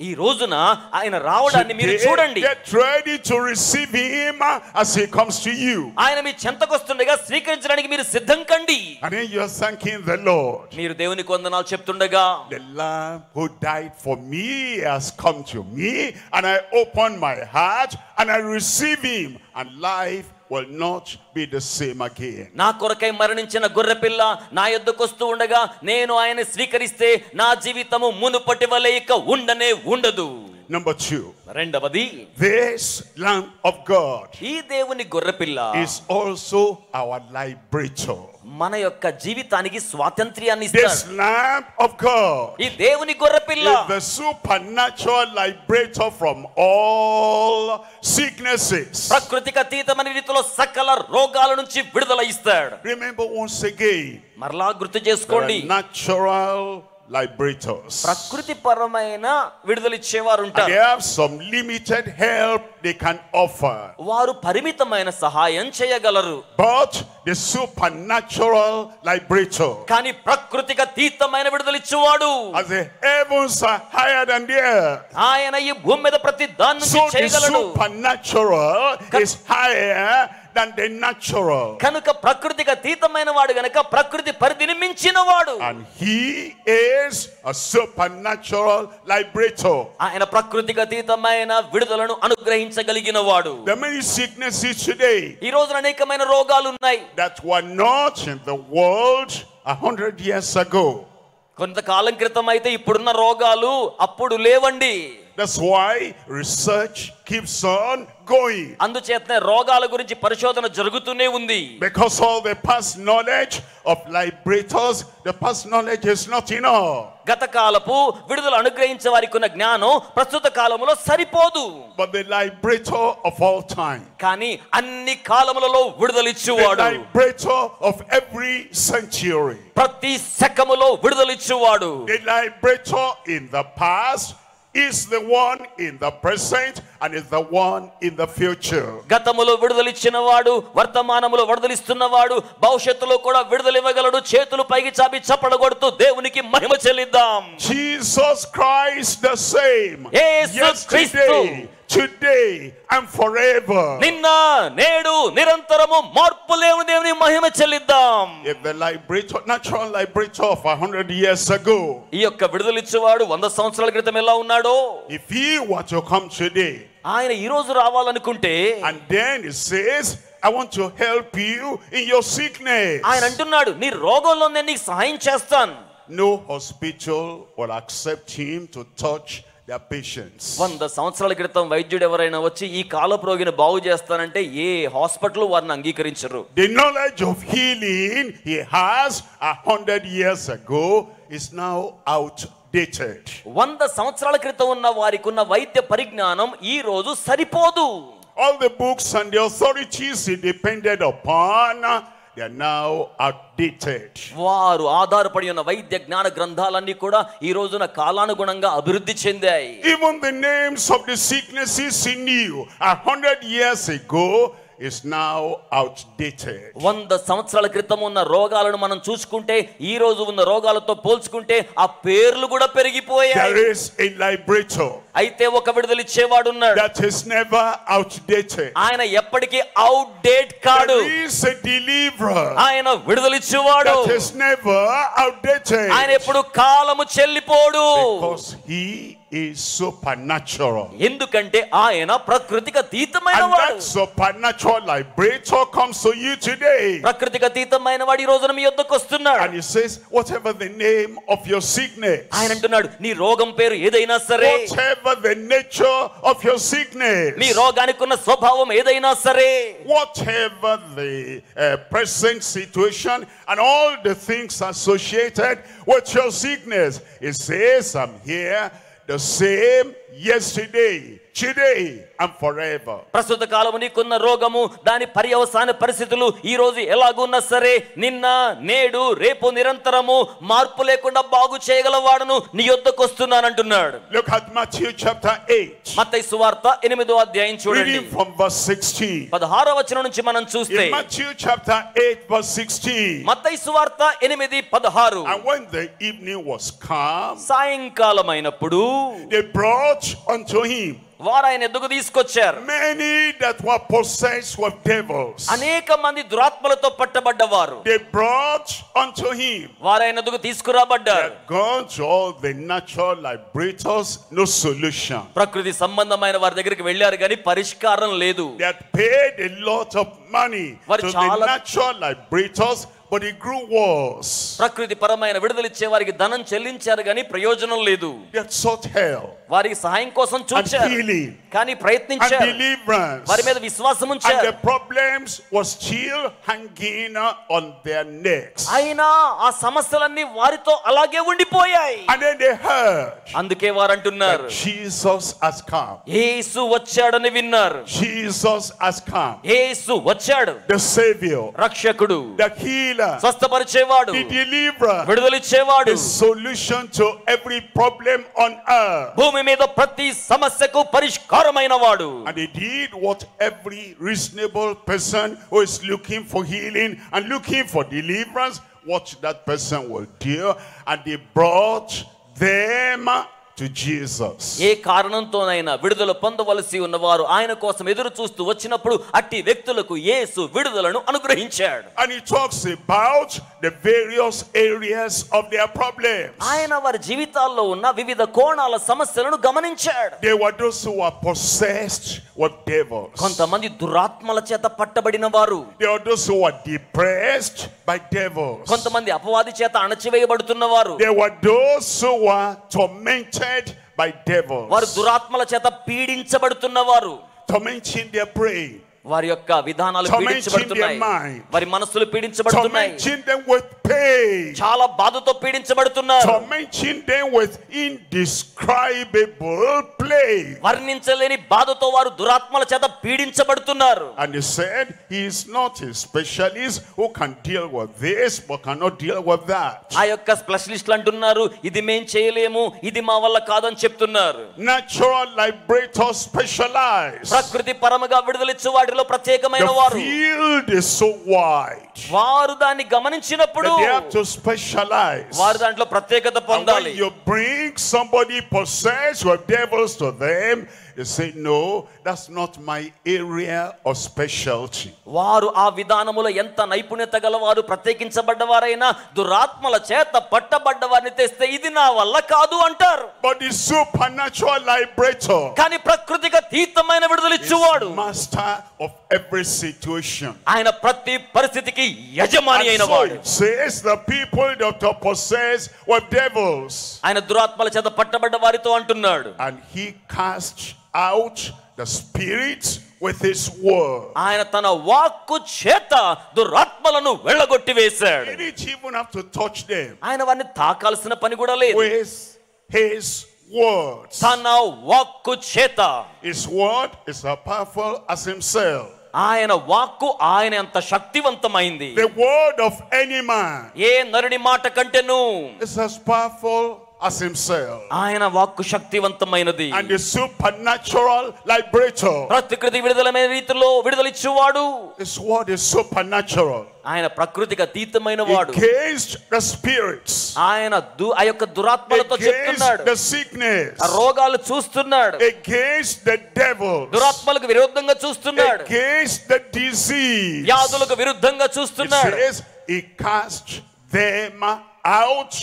ఈ రోజున ఆయన రావడాన్ని మీరు Today, చూడండి. get ready to receive him as he comes to you. ఆయన మీ చెంతకొస్తుండగా స్వీకరించడానికి మీరు సిద్ధం కండి. And then you're thanking the Lord. మీరు దేవునికి వందనాలు చెప్తుండగా, The Lamb who died for me has come to me, and I open my heart and I receive him, and life will not be the same again. నా కొరకై మరణించిన గొర్రె పిల్ల నా యొద్దకు వస్తూ ఉండగా నేను ఆయన స్వీకరిస్తే నా జీవితము మునుపటి వలె ఇక ఉండనే ఉండదు. Number 2, రెండవది, this Lamb of God ఈ దేవుని గొర్రె పిల్ల is also our liberator. మన యొక్క జీవితానికి స్వాతంత్ర్యాన్ని This ఇస్తాడు. Lamb of God ఈ దేవుని గొర్రె పిల్ల is the supernatural liberator from all sicknesses. ప్రకృతికి అతీతమైన రీతిలో సకల రోగాల నుంచి విడుదల ఇస్తాడు. Remember once again, మరలా గుర్తు there చేసుకోండి, are natural liberators. ప్రకృతి పరమైన విడుదల ఇచ్చేవారు And ఉంటారు. they have some limited help they can offer. వారు పరిమితమైన సహాయం చేయగలరు. But the supernatural liberator, కానీ ప్రకృతికి అతీతమైన విడుదల ఇచ్చేవాడు, as the heavens are higher than the earth, ఆయన ఈ భూమి మీద ప్రతి దాని నుంచి so the చేయగలడు. supernatural is higher than the natural. కనుక ప్రకృతికి అతీతమైన వాడు గనుక ప్రకృతి పరిధిని మించిన వాడు. And he is a supernatural liberator. ఆయన ప్రకృతికి అతీతమైన విడుదలను అనుగ్రహించగలిగిన వాడు. There are many sicknesses today ఈ రోజున అనేకమైన రోగాలు ఉన్నాయి that were not in the world 100 years ago. కొంతకాలం క్రితం అయితే ఇప్పుడున్న రోగాలు అప్పుడు లేవండి. That's why research keeps on going. అందుచేతనే రోగాల గురించి పరిశోధన జరుగుతూనే ఉంది. Because all the past knowledge of liberators, the past knowledge is not enough. గత కాలపు విడుదల అనుగ్రహించే వారికి ఉన్న జ్ఞానం ప్రస్తుత కాలంలో సరిపోదు. But the liberator of all time, కానీ అన్ని కాలములలో the విడుదలిచ్చువాడు, liberator of every century, ప్రతి శకములో విడుదలిచ్చువాడు, the liberator in the past is the one in the present and is the one in the future. గతములో విడుదలిచ్చిన వాడు, వర్తమానములో విడుదలిస్తున్నవాడు, భవిష్యత్తులో కూడా విడుదల ఇవ్వగలడు. చేతులు పైకి చాపి చప్పడగొడుతూ దేవునికి మహిమ చెల్లిద్దాం. Jesus Christ the same, yesterday, today and forever. నిన్న నేడు నిరంతరము మార్పు లేని దేవుని మహిమ చెల్లిద్దాం. If the liberator, natural liberator of 100 years ago, ఈ యొక్క విడుదలిచ్చేవాడు 100 సంవత్సరాల క్రితం ఎలా ఉన్నాడో, if he were to come today ఆయన ఈ రోజు రావాలనుకుంటే, and then he says, I want to help you in your sickness, ఆయన అంటున్నాడు నీ రోగంలో నేను నీకు సహాయం చేస్తాను. no hospital will accept him to touch their patients. 100 సంవత్సరాల క్రితం వైద్యుడు ఎవరైనా వచ్చి ఈ కాలపు రోగిని బాగు చేస్తానంటే ఏ హాస్పిటల్ వారిని అంగీకరించరు. The knowledge of healing he has 100 years ago is now outdated. 100 సంవత్సరాల క్రితం ఉన్న వారికి ఉన్న వైద్య పరిజ్ఞానం ఈ రోజు సరిపోదు. All the books and the authorities he depended upon, they are now outdated. వారు ఆధారపడి ఉన్న వైద్య జ్ఞాన గ్రంథాలన్నీ కూడా ఈ రోజున కాలానుగుణంగా అభివృద్ధి చెందాయి. Even the names of the sicknesses he knew 100 years ago is now outdated. 100 సంవత్సరాల క్రితం ఉన్న రోగాలను మనం చూసుకుంటే ఈ రోజు ఉన్న రోగాలతో పోల్చుకుంటే ఆ పేర్లు కూడా పెరిగిపోయాయి. There is a liberator అయితే ఒక విడుదలిచ్చేవాడు ఉన్నాడు, that is never outdated. ఆయన ఎప్పటికీ అవుట్డేట్ కాడు. There is a deliverer ఆయన విడుదలిచ్చేవాడు, that is never outdated. ఆయన ఎప్పుడు కాలము చెల్లిపోడు. Because he is supernatural. ఎందుకంటే ఆయన ప్రకృతికి అతీతమైన And వాడు. that supernatural liberator comes to you today. ప్రకృతికి అతీతమైన వాడు ఈ రోజున మీ యొద్దకు వస్తున్నాడు. And he says, whatever the name of your sickness, ఆయన అంటున్నాడు నీ రోగం పేరు ఏదైనా సరే, whatever the nature of your sickness, నీ రోగానికి ఉన్న స్వభావం ఏదైనా సరే, whatever the present situation and all the things associated with your sickness, it says, I'm here the same yesterday, today and forever. ప్రస్తుత కాలము నీకున్న రోగము దాని పర్యవసాన పరిస్థితులు ఈ రోజు ఎలాగున్నా సరే నిన్న నేడు రేపు నిరంతరము మార్పు లేకుండా బాగు చేయగలవాడును నీ యొద్దకు వస్తున్నానంటున్నాడు. Look at Matthew chapter 8. మత్తయి సువార్త 8వ అధ్యాయం చూడండి. Reading from verse 16. 16వ వచనం నుంచి మనం చూస్తే, In Matthew chapter 8 verse 16. మత్తయి సువార్త 8:16. And when the evening was come, సాయంకాలం అయినప్పుడు they brought unto him వారు ఆయన ఎద్దుకు తీసుకొచ్చారు many that were possessed with devils. అనేక మంది దురాత్మలతో పట్టబడ్డవారు. They brought unto him. వారు ఆయన ఎద్దుకు తీసుకురాబడ్డారు. Gone to all the natural liberators, no solution. ప్రకృతి సంబంధమైన వారి దగ్గరికి వెళ్ళారు కానీ పరిష్కారం లేదు. They had paid a lot of money to the natural liberators, but it grew worse. ప్రకృతి పరమైన విడుదలిచ్చే వారికి ధనం చెల్లించారు కానీ ప్రయోజనం లేదు. They had sought help వారికి సహాయం కోసం and చూచారు healing కానీ and ప్రయత్నించారు. deliverance, వారి మీద విశ్వాసం and ఉంచారు. the problems were still hanging on their necks. అయినా ఆ సమస్యలన్నీ వారితో అలాగే ఉండిపోయాయి. And then they heard అందుకే వారు అంటున్నారు that Jesus has come. యేసు వచ్చాడని విన్నారు. Jesus has come. యేసు వచ్చాడు, The Savior, రక్షకుడు, the healer, healer, స్వస్థపరిచేవాడు, the deliverer, విడుదలిచ్చేవాడు, the solution to every problem on earth. భూమి మీద ప్రతి సమస్యకు పరిష్కారమైన వాడు. And he did what every reasonable person who is looking for healing and looking for deliverance, what that person will do. And they brought them to Jesus. ఏ కారణంతోనైనా విడుదల పొందవలసి ఉన్నవారు ఆయన కోసం ఎదురు చూస్తూ వచ్చినప్పుడు అట్టి వ్యక్తులకు యేసు విడుదలను అనుగ్రహించాడు. And he talks about the various areas of their problems. ఆయన వారి జీవితాల్లో ఉన్న వివిధ కోణాల సమస్యలను గమనించాడు. They were those who were possessed with devils. కొంతమంది దురాత్మల చేత పట్టబడిన వారు, They were those who were depressed by devils. కొంతమంది అపవాది చేత అణచివేయబడుతున్న వారు, There were those who were tormented by devils. వారు దురాత్మల చేత పీడించబడుతున్న వారు, Tormenting their brain. వారి యొక్క విధానాలు Tormenting పీడించబడుతున్నాయి, their mind. వారి మనస్సులు పీడించబడుతున్నాయి, Tormenting them with pain. చాలా బాధతో పీడించబడుతున్నారు, Tormenting them with indescribable pain. వర్ణించలేని బాధతో వారు దురాత్మల చేత పీడించబడుతున్నారు. And he said he is not a specialist who can deal with this but cannot deal with that. ఆ యొక్క స్పెషలిస్టులు అంటున్నారు ఇది మేం చేయలేము, ఇది మా వల్ల కాదని చెప్తున్నారు. Natural liberators specialize. ప్రకృతి పరముగా విడుదలిచ్చు వాటిలో ప్రత్యేకమైన The వారు, field is so wide వారు దాన్ని గమనించినప్పుడు that they have to specialize. వారు దాంట్లో ప్రత్యేకత And పొందాలి. when you bring somebody possessed with devils to them, they say, no, that's not my area of specialty. వారు ఆ విధానములో ఎంత నైపుణ్యత గలవారు ప్రత్యేకించబడ్డవారైనా దురాత్మల చేత పట్టబడ్డ వారిని తెస్తే ఇది నా వల్ల కాదు అంటారు. But the supernatural liberator కానీ ప్రకృతికి అతీతమైన విడుదలిచ్చువాడు is master of every situation. ఆయన ప్రతి పరిస్థితికి యజమాని అయిన And so వాడు. it says the people that are possessed with devils, ఆయన దురాత్మల చేత పట్టబడ్డ వారితో అంటున్నాడు, and he cast out the spirits with his word. ఆయన తన వాక్కు చేత దురాత్మలను వెళ్ళగొట్టి He వేశాడు. didn't even have to touch them. ఆయన వారిని తాకాల్సిన పని కూడా లేదు. With his words. తన వాక్కు చేత, His word is as powerful as himself. ఆయన వాక్కు ఆయన అంత శక్తివంతమైంది. The word of any man ఏ నరుని మాట కంటేను is as powerful as himself. ఆయన వాక్కు శక్తివంతమైనది. And the supernatural liberator, ప్రకృతి విడుదలమైన రీతిలో విడుదలిచ్చువాడు, his word is supernatural. ఆయన ప్రకృతికి అతీతమైన వాడు. Against the spirits, ఆయన ఆ యొక్క దురాత్మలతో against చెప్తున్నాడు, the sickness, ఆ రోగాలు చూస్తున్నాడు, against the devils, దురాత్మలకు విరుద్ధంగా చూస్తున్నాడు, against the disease. వ్యాధులకు విరుద్ధంగా It చూస్తున్నాడు. says he cast them out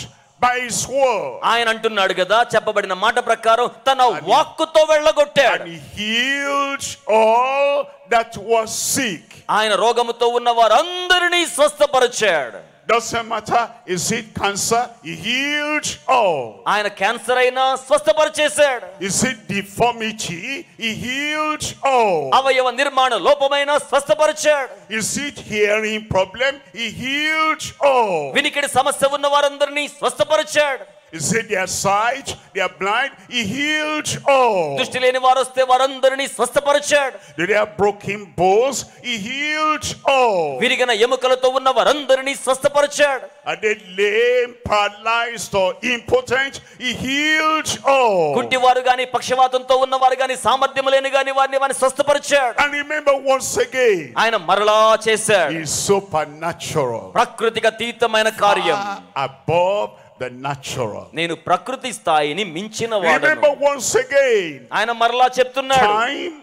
by his word. ఆయన అంటున్నాడు కదా, చెప్పబడిన మాట ప్రకారం తన వాక్కుతో వెళ్ళగొట్టాడు. And he healed all that was sick. ఆయన రోగముతో ఉన్న వారందరినీ స్వస్థపరిచాడు. Doesn't matter, is it cancer? He healed all. ఆయన క్యాన్సర్ అయినా స్వస్థపరిచేశాడు. Is it deformity? He healed all. అవయవ నిర్మాణ లోపమైన స్వస్థపరిచాడు. Is it hearing problem? He healed all. వినికిడి సమస్య ఉన్న వారందరినీ స్వస్థపరిచాడు. Is it their sight? They are blind? He healed all. దృష్టి లేని వారు వస్తే వారందరినీ స్వస్థపరిచాడు. Did they have broken bones? He healed all. విరిగిన ఎముకలతో ఉన్న వారందరినీ స్వస్థపరిచాడు. Are they lame, paralyzed, or impotent? He healed all. కుంటివారు గాని పక్షవాతంతో ఉన్నవారు గాని సామర్థ్యం లేని గాని వారిని స్వస్థపరిచాడు. And remember once again, ఆయన మరలా చేశాడు. he is supernatural, ప్రకృతికి అతీతమైన కార్యం. far above the natural. నేను ప్రకృతి స్థాయిని మించిన వాడను. Remember once again, ఆయన మరలా చెప్తున్నాడు, time,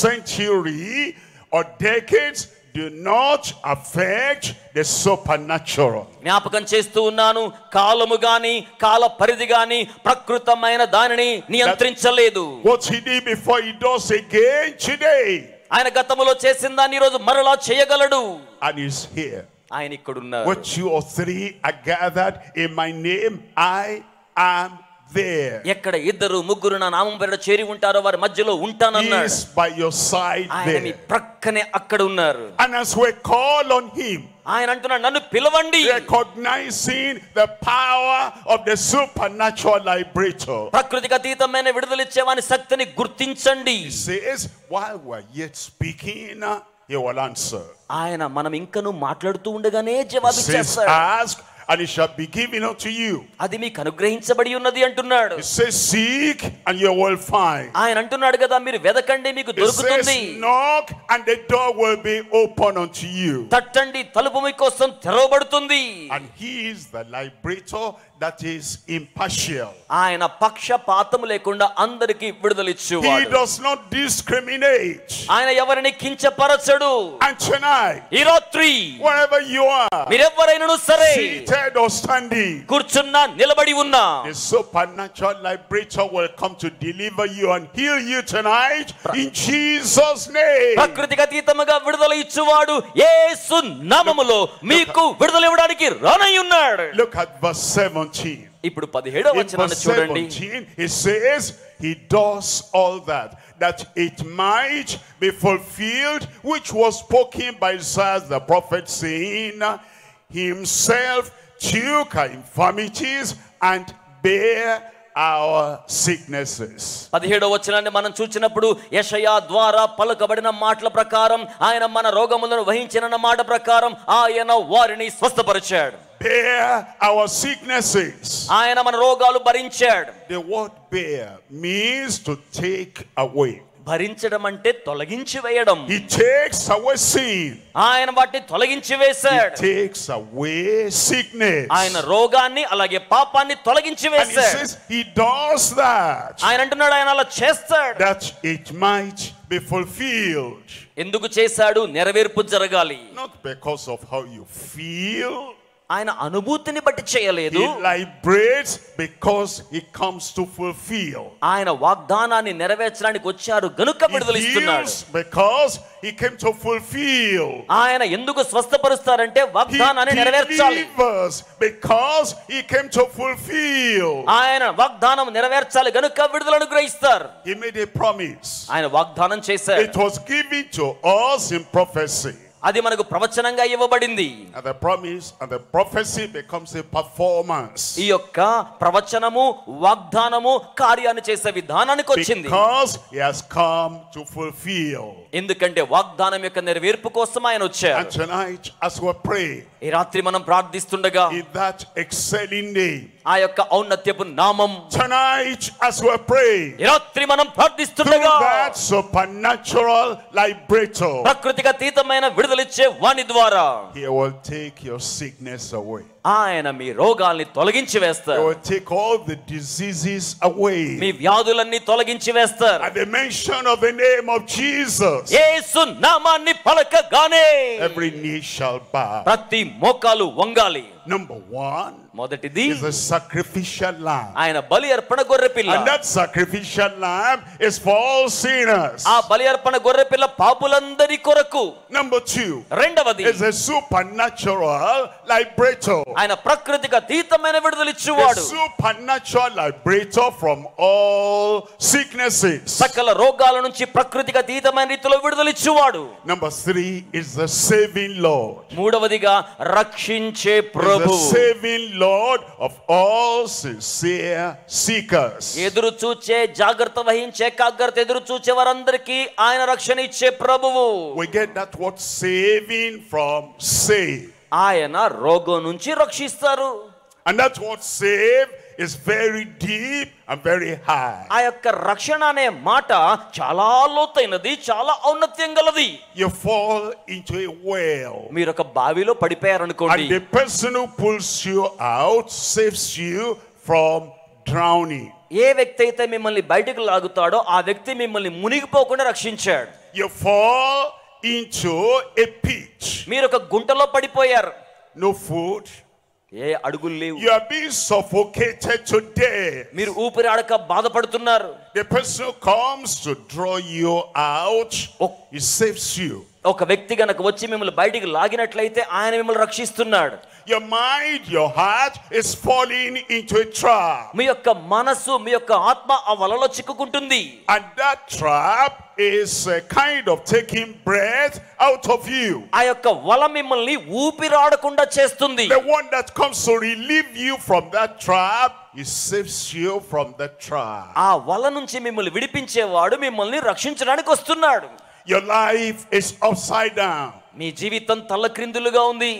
century, or decades do not affect the supernatural. జ్ఞాపకం చేస్తూ ఉన్నాను, కాలము గాని కాల పరిధి గాని ప్రకృతమైన దానిని నియంత్రించలేదు. What he did before, he does again today. ఆయన గతములో చేసిన దాన్ని ఈ రోజు మరలా చేయగలడు. And he's here. ఆయన ఇక్కడ ఉన్నారు. Where 2 or 3 are gathered in my name, I am there. ఎక్కడ 2 3 నా నామం పేరిట చేరి ఉంటారో వారి మధ్యలో ఉంటానన్నాడు. He is by your side ఆయన మీ there. ప్రక్కనే అక్కడ ఉన్నారు. And as we call on him, ఆయన అంటున్నాడు, నన్ను పిలవండి. recognizing the power of the supernatural liberator, ప్రకృతికి అతీతమైన విడుదలిచ్చేవాని శక్తిని గుర్తించండి. he says, while we're yet speaking, he will answer. ఆయన మనం ఇంకను మాట్లాడుతూ ఉండగానే He says, జవాబిచ్చేస్తాడు. ask and it shall be given unto you. అది మీకు అనుగ్రహించబడి ఉన్నది అంటున్నాడు. He says, seek and you will find. ఆయన అంటున్నాడు కదా, మీరు వెదకండి మీకు He దొరుకుతుంది. says, knock and the door will be open unto you. తట్టండి తలుపు మీకోసం తెరవబడుతుంది. And he is the liberator that is impartial. ఆయన పక్షపాతం లేకుండా అందరికి He విడుదలిచ్చువాడు. does not discriminate. ఆయన ఎవరిని కించపరచడు. And tonight, ఈ రాత్రి wherever you are, మీరెవ్వరైనను సరే, seated or standing, కూర్చున్నా నిలబడి ఉన్నా, the supernatural liberator will come to deliver you and heal you tonight in Jesus' name. ప్రకృతికి అతీతముగా విడుదల ఇచ్చువాడు యేసు నామములో మీకు విడుదల ఇవ్వడానికి రానై ఉన్నాడు. Look at verse 17. ఇప్పుడు 17వ In వచనాన్ని verse చూడండి. 17, it says, he does all that it might be fulfilled, which was spoken by Isaiah the prophet, saying, himself took our infirmities and bare our sicknesses. 17వ వచనాన్ని మనం చూసినప్పుడు యెషయా ద్వారా పలుకబడిన మాటల ప్రకారం ఆయన మన రోగములను వహించిన మాట ప్రకారం ఆయన వారిని స్వస్థపరిచాడు. Bear our sicknesses. ఆయన మన రోగాలు భరించాడు. The word bear means to take away. భరించడం అంటే తొలగించి వేయడం. He takes away sin. ఆయన వాటిని తొలగించి వేశాడు. He takes away sickness. ఆయన రోగాన్ని అలాగే పాపాన్ని తొలగించి And he వేశాడు. says he does that, ఆయన అంటున్నాడు ఆయన అలా చేస్తాడు. that it might be fulfilled. ఎందుకు చేశాడు? నెరవేర్పు జరగాలి. Not because of how you feel. ఆయన అనుభూతిని బట్టి చేయలేదు. He liberates because he comes to fulfill. ఆయన వాగ్దానాన్ని నెరవేర్చడానికి వచ్చారు గనుక He విడుదలిస్తున్నాడు. heals because he came to fulfill. ఆయన ఎందుకు స్వస్థపరుస్తారంటే He వాగ్దానాన్ని నెరవేర్చాలి. delivers because he came to fulfill. ఆయన వాగ్దానం నెరవేర్చాలి గనుక విడుదల అనుగ్రహిస్తారు. He made a promise. ఆయన వాగ్దానం చేశారు. It was given to us in prophecy. అది మనకు ప్రవచనంగా ఇవ్వబడింది. And the promise and the prophecy becomes a performance. ఈ యొక్క ప్రవచనము వాగ్దానము కార్యాన్ని చేసే విధానానికి వచ్చింది. Because he has come to fulfill. ఎందుకంటే వాగ్దానం యొక్క నెరవేర్పు కోసం ఆయన వచ్చారు. And tonight as we pray, ఈ రాత్రి మనం ప్రార్థిస్తుండగా in that excelling name, ఆ యొక్క ఔన్నత్యపు నామం, tonight as we pray, ఈ రాత్రి మనం through ప్రార్థిస్తుండగా that supernatural liberator, ప్రకృతికి అతీతమైన విడుదలిచ్చే వాని ద్వారా he will take your sickness away. ఆయన మీ రోగాల్ని తొలగించి He వేస్తారు. will take all the diseases away. మీ వ్యాధులన్నీ తొలగించి వేస్తారు. At the mention of the name of Jesus, యేసు నామాన్ని పలకగానే every knee shall bow. ప్రతి మోకాలు వంగాలి. Number one మొదటిది is a sacrificial lamb. ఆయన బలి అర్పణ గొర్రె పిల్ల. And that sacrificial lamb is for all sinners. ఆ బలి అర్పణ గొర్రె పిల్ల పాపులందరి కొరకు. Number two రెండవది is a supernatural liberator. ఆయన ప్రకృతికి అతీతమైన A విడుదలిచ్చువాడు. supernatural liberator from all sicknesses. సకల రోగాల నుంచి ప్రకృతికి అతీతమైన రీతిలో విడుదలిచ్చువాడు. Number three is the saving Lord. మూడవదిగా రక్షించే Is Prabhu. the saving Lord of all sincere seekers. ఎదురు చూచే జాగ్రత్త వహించే ఏకాగ్రత ఎదురు చూచే వారందరికీ ఆయన రక్షణ ఇచ్చే ప్రభువు. We get that word saving from save. ఆయన రోగం నుంచి రక్షిస్తారు. And that word save is very deep and very high. ఆ యొక్క రక్షణ అనే మాట చాలా లోతైనది, చాలా ఔన్నత్యం గలది. You fall into a well, మీరు ఒక బావిలో పడిపోయారనుకోండి, and the person who pulls you out saves you from drowning. ఏ వ్యక్తి అయితే మిమ్మల్ని బయటకు లాగుతాడో ఆ వ్యక్తి మిమ్మల్ని మునిగిపోకుండా రక్షించాడు. You fall into a pit. మీరు ఒక గుంటలో పడిపోయారు. No food. ఏ అడుగులు లేవు. You are being suffocated to death. మీరు ఊపిరి ఆడక బాధపడుతున్నారు. The person who comes to draw you out, he saves you. ఒక వ్యక్తి గనక వచ్చి మిమ్మల్ని బయటికి లాగినట్లయితే ఆయన మిమ్మల్ని రక్షిస్తున్నాడు. Your mind, your heart is falling into a trap. మీ యొక్క మనసు, మీ యొక్క ఆత్మ ఆ వలలో చిక్కుకుంటుంది. And that trap is a kind of taking breath out of you. ఆ యొక్క వల మిమ్మల్ని ఊపిరాడకుండా చేస్తుంది. The one that comes to relieve you from that trap, he saves you from the trap. ఆ వల నుంచి మిమ్మల్ని విడిపించేవాడు మిమ్మల్ని రక్షించడానికి వస్తున్నాడు. your life is upside down. మీ జీవితం తలక్రిందులుగా ఉంది.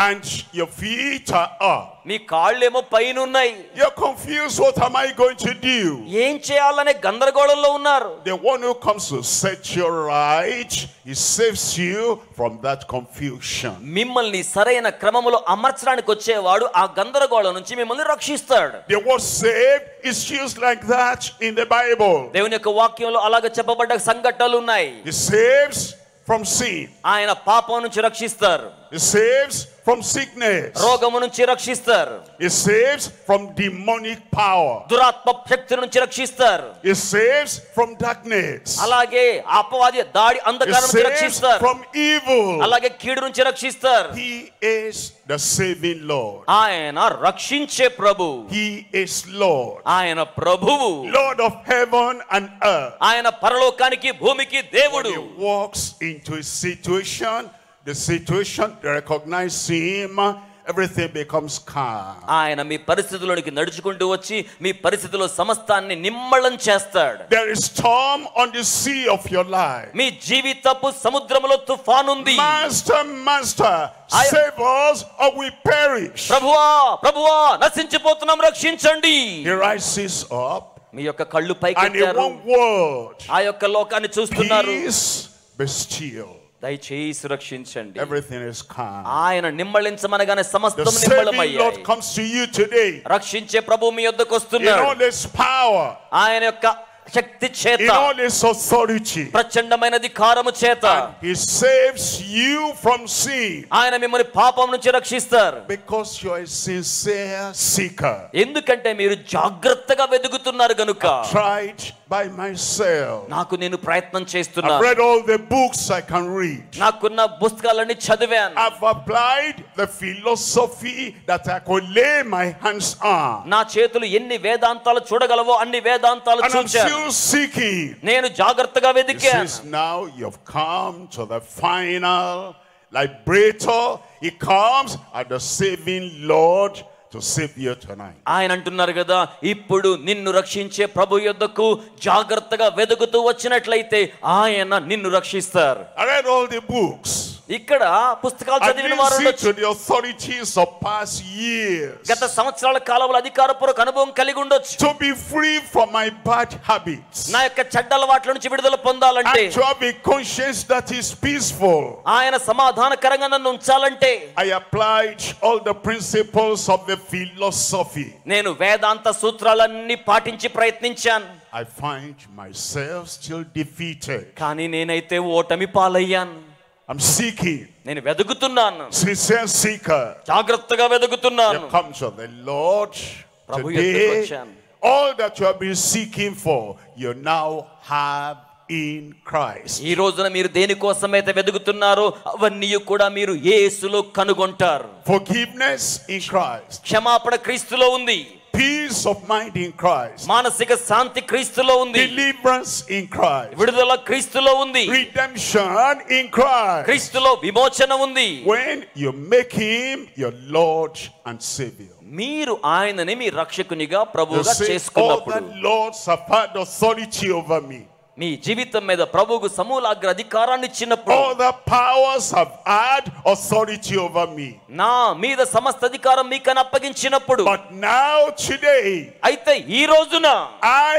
And your feet are up. మీ కాళ్ళేమో పైన ఉన్నాయి. You're confused. What am I going to do? ఏం చేయాలనే గందరగోళంలో ఉన్నారు. The one who comes to set you right, he saves you from that confusion. మిమ్మల్ని సరైన క్రమములో అమర్చడానికి వచ్చేవాడు ఆ గందరగోళం నుంచి మిమ్మల్ని రక్షిస్తాడు. The word saved is used like that in the Bible. దేవుని యొక్క వాక్యంలో అలాగే చెప్పబడ్డ సంఘటనలు ఉన్నాయి. He saves from sin. ఆయన పాపం నుంచి రక్షిస్తారు. He saves from sickness. రోగము నుంచి రక్షిస్తారు. He saves from demonic power. దురాత్మ శక్తి నుంచి రక్షిస్తారు. He saves from darkness. అలాగే అపవాది దాడి అంధకారం నుంచి రక్షిస్తారు. From evil. అలాగే కీడు నుంచి రక్షిస్తారు. He is the saving Lord. ఆయన రక్షించే ప్రభు. He is Lord. ఆయన ప్రభువు. Lord of heaven and earth. ఆయన పరలోకానికి భూమికి దేవుడు. When he walks into a situation, the situation, they recognize him, everything becomes calm. ఆయన మీ పరిస్థితుల్లోనికి నడుచుకుంటూ వచ్చి మీ పరిస్థితిలో సమస్తాన్ని నిమ్మళం చేస్తాడు. There is storm on the sea of your life. మీ జీవితపు సముద్రములో తుఫాను ఉంది. Master, save us or we perish. ప్రభువా ప్రభువా నశించిపోతున్నాం రక్షించండి. He rises up మీ యొక్క కళ్ళు and in పైకెత్తారు. one word, ఆ యొక్క లోకాన్ని చూస్తున్నారు. peace be still. దయచేసి రక్షించండి. Everything is calm. ఆయన నిమ్మళించమనగానే The సమస్తం saving నిమ్మళమయ్యాయి. Lord comes to you today రక్షించే ప్రభు మీ యొద్దకు in వస్తున్నాడు. all his power, ఆయన యొక్క శక్తి చేత, in all his authority. ప్రచండమైన అధికారము చేత And he saves you from sin ఆయన మిమ్మల్ని పాపం నుంచి రక్షిస్తారు. because you are a sincere seeker. ఎందుకంటే మీరు జాగ్రత్తగా వెదుగుతున్నారు గనుక. Tried by myself. నాకు నేను ప్రయత్నం I've చేస్తున్నాను. read all the books I can read. నాకున్న పుస్తకాలన్నీ చదివాను. I've applied the philosophy that I could lay my hands on. నా చేతులు ఎన్ని వేదాంతాలు చూడగలవో అన్ని వేదాంతాలు And I'm చూశాను. still seeking. నేను జాగ్రత్తగా He వెదికాను. says, now you've come to the final liberator. He comes as the saving Lord to save you tonight. ఆయన అంటున్నారు కదా, ఇప్పుడు నిన్ను రక్షించే ప్రభు యొద్దకు జాగ్రత్తగా వెదుకుతూ వచ్చినట్లయితే ఆయన నిన్ను రక్షిస్తారు. I read all the books. ఇక్కడ పుస్తకాలు I చదివిన వారు listened ఉండొచ్చు. to the authorities of past years. గత సంవత్సరాల కాలంలో అధికారపూర్వక అనుభవం కలిగి ఉండొచ్చు. To be free from my bad habits. నా యొక్క చెడ్డ అలవాట్ల నుంచి విడుదల పొందాలంటే, And to have a conscience that is peaceful. ఆయన సమాధానకరంగా నన్ను ఉంచాలంటే I applied all the principles of the philosophy. నేను వేదాంత సూత్రాలన్నీ పాటించి ప్రయత్నించాను. I find myself still defeated. కానీ నేనైతే ఓటమి పాలయ్యాను. I'm seeking. నేను వెదుకుతున్నాను. Sincere seeker. జాగ్రత్తగా వెదుకుతున్నాను. You come to the Lord ప్రభు యొద్దకు today. వచ్చాను. All that you have been seeking for, you now have in Christ. ఈ రోజున మీరు దేనికోసమైతే వెదుకుతున్నారో అవన్నీ కూడా మీరు యేసులో కనుగొంటారు. Forgiveness in Christ. క్షమాపణ క్రీస్తులో ఉంది. Peace of mind in Christ. మానసిక శాంతి క్రీస్తులో ఉంది. Deliverance in Christ. విడుదల క్రీస్తులో ఉంది. Redemption in Christ. క్రీస్తులో విమోచన ఉంది. When you make him your Lord and Savior. మీరు ఆయనని మీ రక్షకునిగా You ప్రభువుగా say, all చేసుకున్నప్పుడు the lords have had authority over me. మీ జీవితం మీద ప్రభువుకు సమూలాగ్ర అధికారాన్ని ఇచ్చినప్పుడు, All the powers have had authority over me. నా మీద సమస్త అధికారం మీకని అప్పగించినప్పుడు, But now today, అయితే ఈ రోజున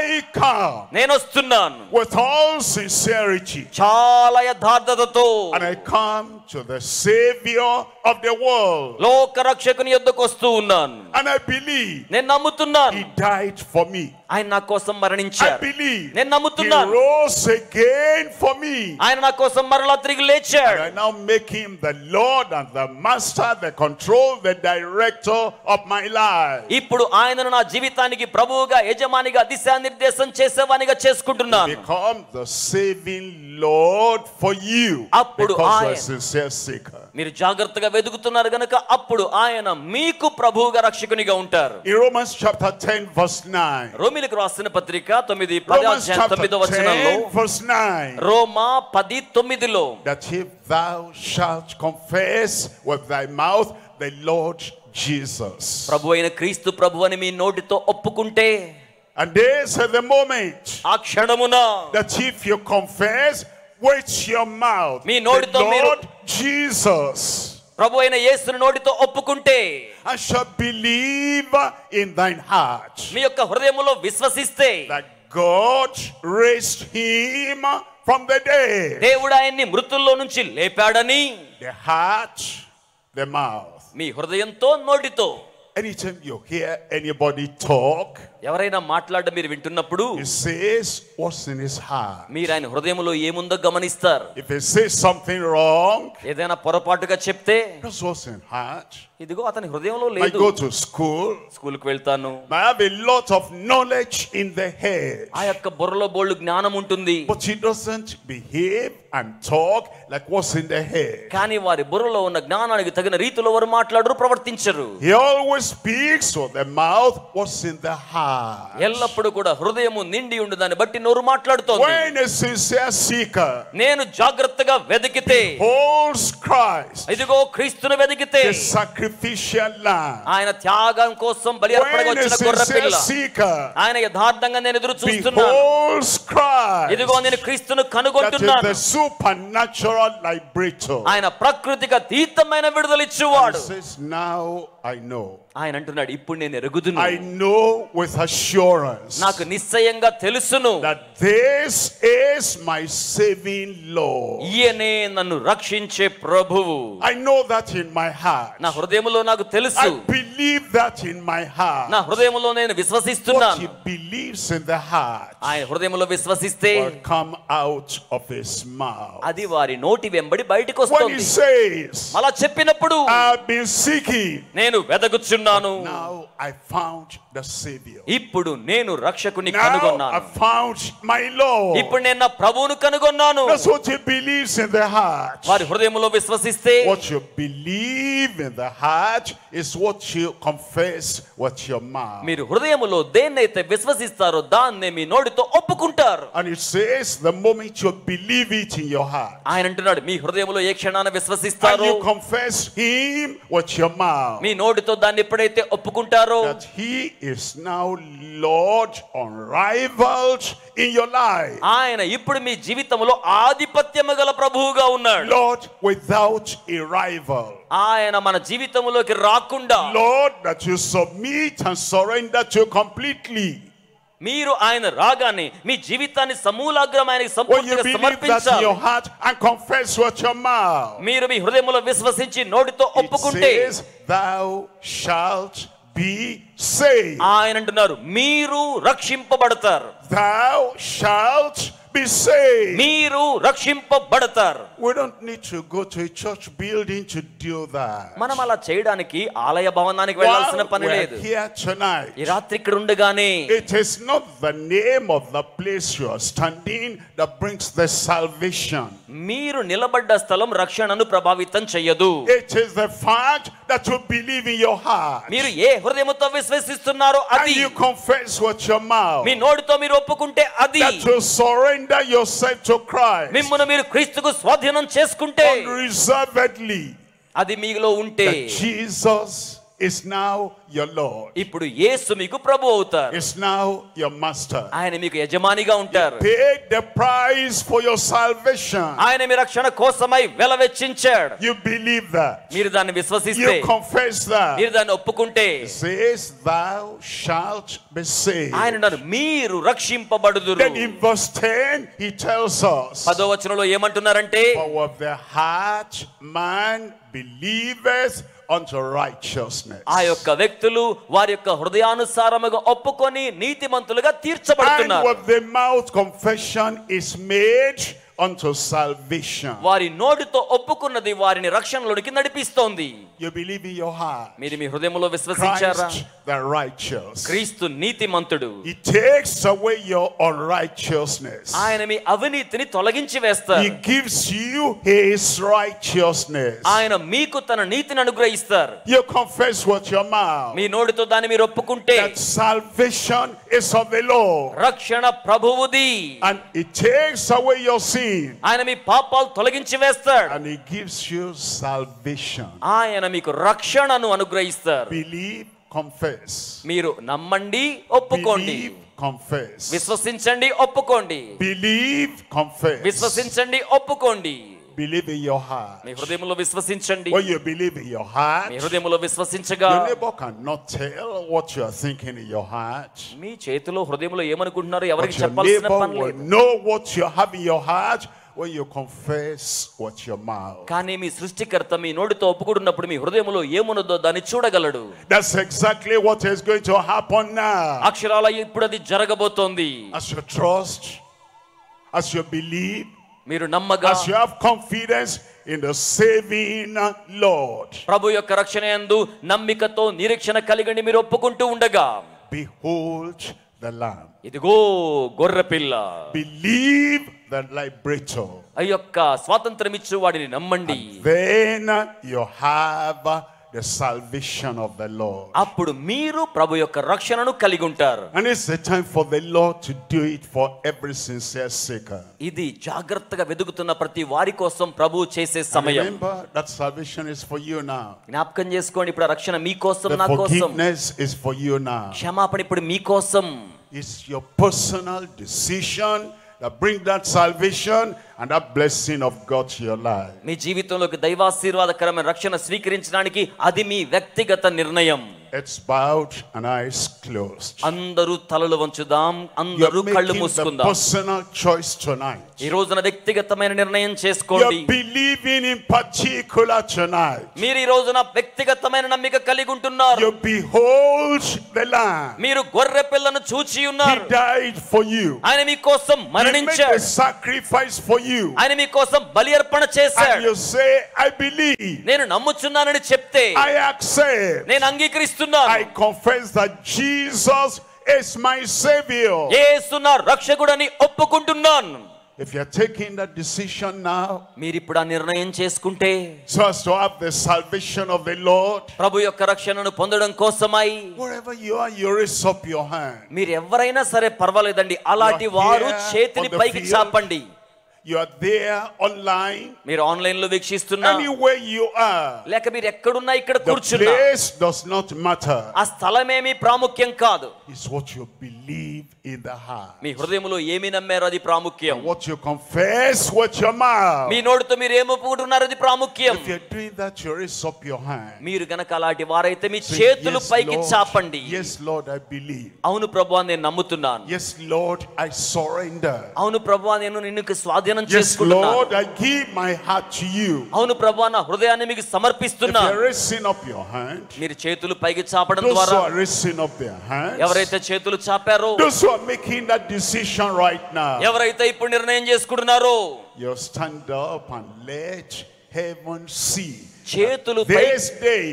I come నేను వస్తున్నాను with all sincerity. చాలా యథార్థతతో. And I come to the Savior of the world. లోక రక్షకుని యొద్దకు వస్తూ ఉన్నాను. And I believe నేను నమ్ముతున్నాను he died for me. ఆయన నా కోసం I మరణించారు. believe నేను he నమ్ముతున్నాను rose again for me. ఆయన నా కోసం మరలా తిరిగి లేచాడు. And I now make him the Lord and the Master, the control, the director of my life. ఇప్పుడు ఆయనను నా జీవితానికి ప్రభువుగా, యజమానిగా, దిశానిర్దేశం చేసేవానిగా చేసుకుంటున్నాను. Become the saving Lord for you. అప్పుడు Because you are ఆయన- a sincere seeker. మీరు జాగ్రత్తగా వెదుకుతున్నారు గనుక అప్పుడు ఆయన మీకు ప్రభువుగా రక్షకునిగా ఉంటారు. In Romans chapter 10 verse 9. రోమీలకు రాసిన పత్రిక 9 Romans chapter 9 10 verse 9. Roma 10:9 That if thou shalt confess with thy mouth the Lord Jesus. ప్రభు అయిన క్రీస్తు ప్రభు అని మీ నోటితో ఒప్పుకుంటే, And there's the moment ఆ క్షణమున that if you confess with your mouth మీ నోటితో the మీరు Lord Jesus, ప్రభు అయిన యేసుని నోటితో ఒప్పుకుంటే, and shall believe in thine heart మీ యొక్క హృదయములో విశ్వసిస్తే that God raised him from the dead. దేవుడు ఆయన్ని మృతుల్లో నుంచి లేపాడని, The heart, the mouth. మీ హృదయంతో నోటితో. Anytime you hear anybody talk, ఎవరైనా మాట్లాడడం మీరు వింటున్నప్పుడు he says what's in his heart. మీరు ఆయన హృదయంలో ఏముందో గమనిస్తారు. If he says something wrong, ఏదైనా పొరపాటుగా చెప్తే, that's what's in heart. ఇదిగో అతని హృదయంలో I లేదు. go to school, స్కూల్కి వెళ్తాను, I have a lot of knowledge in the head, ఆ యొక్క బుర్రలో బోల్డు జ్ఞానం ఉంటుంది, but he doesn't behave and talk like what's in the head. కానీ వారి బుర్రలో ఉన్న జ్ఞానానికి తగిన రీతిలో వారు మాట్లాడరు, ప్రవర్తించరు. He always speaks with the mouth what's in the heart. ఎల్లప్పుడూ కూడా హృదయము నిండి ఉండి దాన్ని బట్టి నోరు మాట్లాడుతోంది. When a sincere seeker నేను జాగ్రత్తగా వెదికితే, holds Christ, ఇదిగో క్రీస్తును వెదికితే, the sacrificial lamb, ఆయన త్యాగం కోసం బలి అర్పణగా when a వచ్చిన గొర్రె sincere పిల్ల, seeker ఆయన యథార్థంగా నేను ఎదురు చూస్తున్నాను, beholds Christ, ఇదిగో నేను క్రీస్తును that is కనుగొంటున్నాను. the supernatural liberator, ఆయన ప్రాకృతిక అతీతమైన విడుదల ఇచ్చేవాడు. he says, now I know. ఆయన అంటున్నాడు, ఇప్పుడు నేను ఎరుగుదును, I know with assurance నాకు నిశ్చయంగా తెలుసును, that this is my saving Lord. ఈయనే నన్ను రక్షించే ప్రభువు. I know that in my heart. నా హృదయములో నాకు తెలుసు, I believe that in my heart. నా హృదయములో నేను What విశ్వసిస్తున్నాను. he believes in the heart ఆయన హృదయములో విశ్వసిస్తే will come out of his mouth. అది వారి నోటి వెంబడి బయటకు When he వస్తుంది. says, అలా చెప్పినప్పుడు I've been seeking, నేను వెదకుచున్నాను, now I found the Savior. ఇప్పుడు నేను రక్షకుని Now I కనుగొన్నాను, found my Lord. ఇప్పుడు నేను నా ప్రభువును కనుగొన్నాను. That's what he believes in the heart. వారి హృదయములో విశ్వసిస్తే, What you believe in the heart is what you confess with your mouth. మీరు హృదయములో దేన్నైతే విశ్వసిస్తారో దాన్నే మీ నోటితో ఒప్పుకుంటారు. And it says the moment you believe it in your heart ఆయన అంటున్నాడు, మీ హృదయములో ఏ క్షణాన and విశ్వసిస్తారో, you confess him with your mouth, మీ నోటితో దాన్ని ఎప్పుడైతే ఒప్పుకుంటారో, that he is now Lord unrivaled in your life. ఆయన ఇప్పుడు మీ జీవితంలో ఆధిపత్యము గల ప్రభువుగా ఉన్నాడు. Lord without a rival. ఆయన మన జీవితంలోకి రాకుండా, Lord that you submit and surrender to completely. మీరు ఆయన రాగానే మీ జీవితాన్ని సమూలాగ్రం ఆయనకి When you సంపూర్ణంగా believe that in సమర్పించాలి. your heart and confess with your mouth, మీరు మీ హృదయంలో విశ్వసించి నోటితో it ఒప్పుకుంటే, says thou shalt be saved. ఆయన అంటున్నారు, మీరు రక్షింపబడతారు, Thou shalt be saved. మీరు రక్షింపబడతారు. We don't need to go to a church building to do that. మనం అలా చేయడానికి ఆలయ భవనానికి వెళ్ళాల్సిన While పని we're లేదు. here tonight, ఈ రాత్రి ఇక్కడ ఉండగానే it is not the name of the place you are standing that brings the salvation. మీరు నిలబడ్డ స్థలం రక్షణను ప్రభావితం చెయ్యదు. It is the fact that you believe in your heart మీరు ఏ హృదయముతో విశ్వసిస్తున్నారో and అది, you confess with your mouth, మీ నోటితో మీరు ఒప్పుకుంటే అది, that you surrender yourself to Christ మిమ్మును మీరు క్రీస్తుకు స్వాధీనం చేసుకుంటే, unreservedly, అది మీలో ఉంటే, that Jesus is now your Lord, ఇప్పుడు యేసు మీకు ప్రభు అవుతారు, is now your master. ఆయన మీకు యజమానిగా ఉంటారు. Paid the price for your salvation. ఆయన మీ రక్షణ కోసమై వెల వెచ్చించాడు. You believe that. మీరు దాన్ని విశ్వసిస్తే, You confess that. మీరు దాన్ని ఒప్పుకుంటే, It says thou shalt be saved. ఆయన అన్నారు, మీరు రక్షింపబడుదురు. Then in verse 10 he tells us, 10వ వచనంలో ఏమంటున్నారంటే, for with the heart man believeth unto righteousness, ఆ యొక్క వ్యక్తులు వారి యొక్క హృదయానుసారముగా ఒప్పుకొని నీతిమంతులుగా and తీర్చబడుతున్నారు. with the mouth confession is made unto salvation. వారి నోటితో ఒప్పుకున్నది వారిని రక్షణలోనికి నడిపిస్తోంది. You believe in your heart మీరు మీ హృదయంలో విశ్వసించారా? Christ the righteous. క్రీస్తు నీతిమంతుడు, He takes away your unrighteousness. ఆయన మీ అవినీతిని తొలగించి వేస్తారు. He gives you his righteousness. ఆయన మీకు తన నీతిని అనుగ్రహిస్తారు. You confess with your mouth మీ నోటితో దాన్ని మీరు ఒప్పుకుంటే, that salvation is of the Lord, రక్షణ ప్రభువుది, and it takes away your sin, ఆయన మీ పాపాలు తొలగించి వేస్తాడు, and he gives you salvation. ఆయన మీకు రక్షణను అనుగ్రహిస్తారు. Believe, confess. మీరు నమ్మండి, ఒప్పుకోండి. Believe, confess. విశ్వసించండి, ఒప్పుకోండి. Believe, confess. విశ్వసించండి, ఒప్పుకోండి. Believe in your heart. మీ హృదయములో విశ్వసించండి. When you believe in your heart, మీ హృదయములో విశ్వసించగా your neighbor cannot tell what you are thinking in your heart. మీ చేతిలో హృదయములో ఏమనుకుంటున్నారో But ఎవరికి your చెప్పాల్సిన neighbor పని will లేదు. know what you have in your heart when you confess what your mouth. కానీ మీ సృష్టికర్త మీ నోటితో ఒప్పుకుంటున్నప్పుడు మీ హృదయములో ఏమున్నదో దాన్ని చూడగలడు. That's exactly what is going to happen now. అక్షరాల ఇప్పుడు అది జరగబోతోంది. As you trust, as you believe, మీరు నమ్మగా, as you have confidence in the saving Lord. ప్రభు యొక్క రక్షణ యందు నమ్మికతో నిరీక్షణ కలిగండి. మీరు ఒప్పుకుంటూ ఉండగా, Behold the Lamb. ఇదిగో గొర్రెపిల్ల. Believe the liberator. ఆ యొక్క స్వాతంత్రం ఇచ్చు వాడిని నమ్మండి. Then you have the salvation of the Lord. అప్పుడు మీరు ప్రభు యొక్క రక్షణను కలిగి ఉంటారు. And it's the time for the Lord to do it for every sincere seeker. ఇది జాగ్రత్తగా వెదుగుతున్న ప్రతి వారి కోసం ప్రభు చేసే సమయం. Remember that salvation is for you now. జ్ఞాపకం చేసుకోండి, ఇప్పుడు ఆ రక్షణ మీ కోసం, The నా కోసం. forgiveness is for you now. క్షమాపణ ఇప్పుడు మీ కోసం. It's your personal decision that bring that salvation and that blessing of God to your life. మీ జీవితంలోకి దైవాశీర్వాదకరమైన రక్షణ స్వీకరించడానికి అది మీ వ్యక్తిగత నిర్ణయం. It's bowed and eyes closed. అందరూ తలలు వంచుదాం, అందరూ You're కళ్ళు making the మూసుకుందాం. personal choice tonight. ఈ రోజున వ్యక్తిగతమైన నిర్ణయం చేసుకోండి. You're believing in particular tonight. మీరు ఈ రోజున వ్యక్తిగతమైన నమ్మిక కలిగి ఉంటున్నారు. You behold the Lamb. మీరు గొర్రె పిల్లను చూచి He ఉన్నారు. died for you. ఆయన మీ కోసం He made మరణించాడు. a sacrifice for you. ఆయన మీ కోసం బలి అర్పణ And చేశాడు. you say, I believe. నేను నమ్ముచున్నానని చెప్తే, I accept. నేను అంగీకరిస్తున్నాను. I confess that Jesus is my Savior. యేసు నా రక్షకుడని ఒప్పుకుంటున్నాను. If you're taking that decision now, మీరు ఇప్పుడు ఆ నిర్ణయం చేసుకుంటే, so as to have the salvation of the Lord, ప్రభు యొక్క రక్షణను పొందడం కోసమై, wherever you are, you raise up your hand. మీరు ఎవరైనా సరే పర్వాలేదండి, అలాంటి వారు చేతిని పైకి చాపండి. You are there online. మీరు ఆన్లైన్ లో వీక్షిస్తున్నా, Anywhere you are, లేక మీరు ఎక్కడున్నా ఇక్కడ the కూర్చున్నా, place does not matter. ఆ స్థలమేమి ప్రాముఖ్యం కాదు. It's what you believe in the heart. మీ హృదయంలో ఏమి నమ్మారో అది ప్రాముఖ్యం. And what you confess with your mouth. మీ నోటితో మీరు ఏమి ఒప్పుకుంటున్నారో అది ప్రాముఖ్యం. If you're doing that, you raise up your hand. మీరు గనక అలాంటి వారైతే మీ Say, చేతులు yes, పైకి Lord. చాపండి. Yes, Lord, I believe. అవును ప్రభువా, నేను నమ్ముతున్నాను. Yes, Lord, I surrender. అవును ప్రభువా, నేను నిన్ను స్వాధీనం Yes, చేసుకుంటున్నాను. Lord, I give my heart to you. అవును ప్రభువా, నా హృదయాన్ని మీకు If సమర్పిస్తున్నాను. you're raising up your hand, మీరు చేతులు పైకి చాపడం those ద్వారా, who are raising up their hands, ఎవరైతే చేతులు చాపారో, those who are making that decision right now, ఎవరైతే ఇప్పుడు నిర్ణయం చేసుకుంటున్నారో, you stand up and let heaven see. చేతులు This day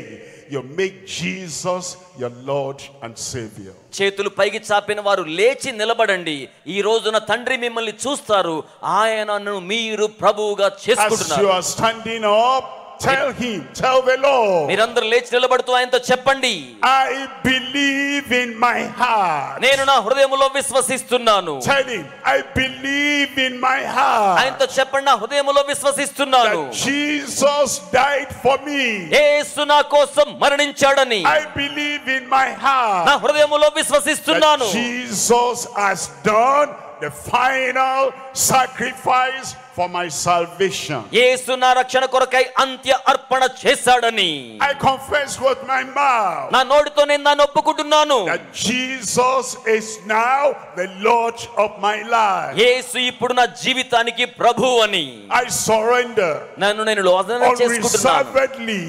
you make Jesus your Lord and Savior. చేతులు పైకి చాపిన వారు లేచి నిలబడండి. ఈ రోజున తండ్రి మిమ్మల్ని చూస్తారు. ఆయనను మీరు ప్రభువుగా As చేసుకుంటున్నారు. you are standing up, tell him, tell the Lord, మీరందరూ లేచి నిలబడుతూ ఆయనతో చెప్పండి, I believe in my heart. నేను నా హృదయములో విశ్వసిస్తున్నాను. Tell him, I believe in my heart ఆయనతో చెప్పండి, నా హృదయములో విశ్వసిస్తున్నాను. that Jesus died for me. యేసు నా కోసం మరణించాడని I believe in my heart నా హృదయములో that విశ్వసిస్తున్నాను. Jesus has done the final sacrifice for my salvation. యేసు నా రక్షణ కొరకై అంత్య అర్పణ చేశాడని I confess with my mouth నా నోటితో నేను దాన్ని ఒప్పుకుంటున్నాను. that Jesus is now the Lord of my life. యేసు ఇప్పుడు నా జీవితానికి ప్రభువు అని I surrender నన్ను నేను లోదన చేసుకుంటున్నాను. unreservedly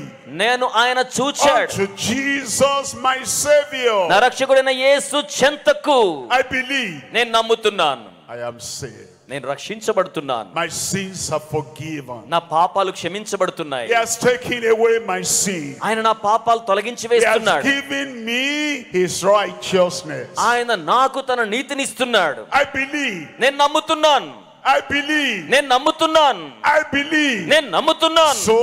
నేను ఆయన చూచాడు. unto Jesus my Savior. నా రక్షకుడైన యేసు చెంతకు I believe నేను నమ్ముతున్నాను. I am saved. నేను రక్షించబడుతున్నాను. My sins are forgiven. నా పాపాలు క్షమించబడుతున్నాయి. He has taken away my sin. ఆయన నా పాపాలు తొలగించి He has వేస్తున్నాడు. given me his righteousness. ఆయన నాకు తన నీతిని ఇస్తున్నాడు. I believe. నేను నమ్ముతున్నాను. I believe. నేను నమ్ముతున్నాను. I believe. నేను నమ్ముతున్నాను. So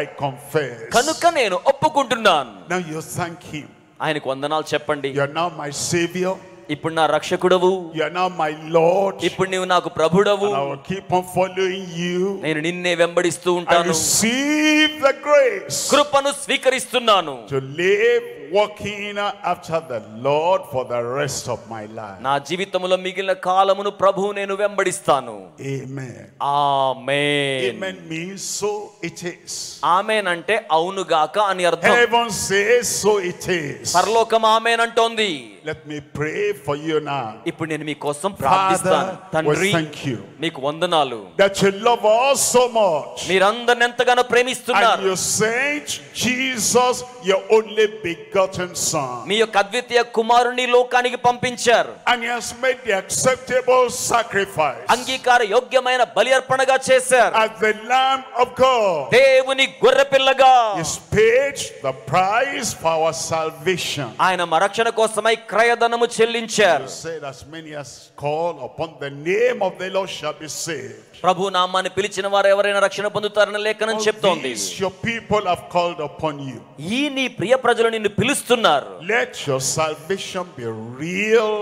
I confess. కనుక నేను ఒప్పుకుంటున్నాను. Now you thank him. ఆయనకు వందనాలు చెప్పండి. You are now my Savior. ఇప్పుడు నా రక్షకుడవు. You are now my Lord. ఇప్పుడు నీవు నాకు ప్రభుడవు. And I will keep on following you. నేను నిన్నే వెంబడిస్తూ I ఉంటాను. receive the grace కృపను స్వీకరిస్తున్నాను. to live walking after the Lord for the rest of my life. నా జీవితములో మిగిలిన కాలమును ప్రభువు నేను వెంబడిస్తాను. Amen. Amen. Amen means so it is. ఆమేన్ అంటే అవునుగాక అని అర్థం. Heaven says so it is. పరలోకం ఆమేన్ అంటోంది. Let me pray for you now. ఇప్పుడు నేను మీ కోసం ప్రార్థిస్తాను. తండ్రి, thank you మీకు వందనాలు that you love us so much. మీరందరిని ఎంతగానో ప్రేమిస్తున్నారు. And you sent Jesus, your only begotten son. మీ యొక్క అద్వితీయ కుమారుని లోకానికి పంపించారు. And he has made the acceptable sacrifice. అంగీకార యోగ్యమైన బలి అర్పణగా చేశారు. As the Lamb of God. దేవుని గొర్రెపిల్లగా. He paid the price for our salvation. ఆయన మన రక్షణ కోసమై క్రయధనము చెల్లించారు. You said as many as call upon the name of the Lord shall be saved. ప్రభు నామాన్ని పిలిచిన వారు ఎవరైనా రక్షణ పొందుతారని లేఖనం చెప్తోంది. Your people have called upon you. ఈ నీ ప్రియ ప్రజలు నిన్ను పిలుస్తున్నారు. Let your salvation be real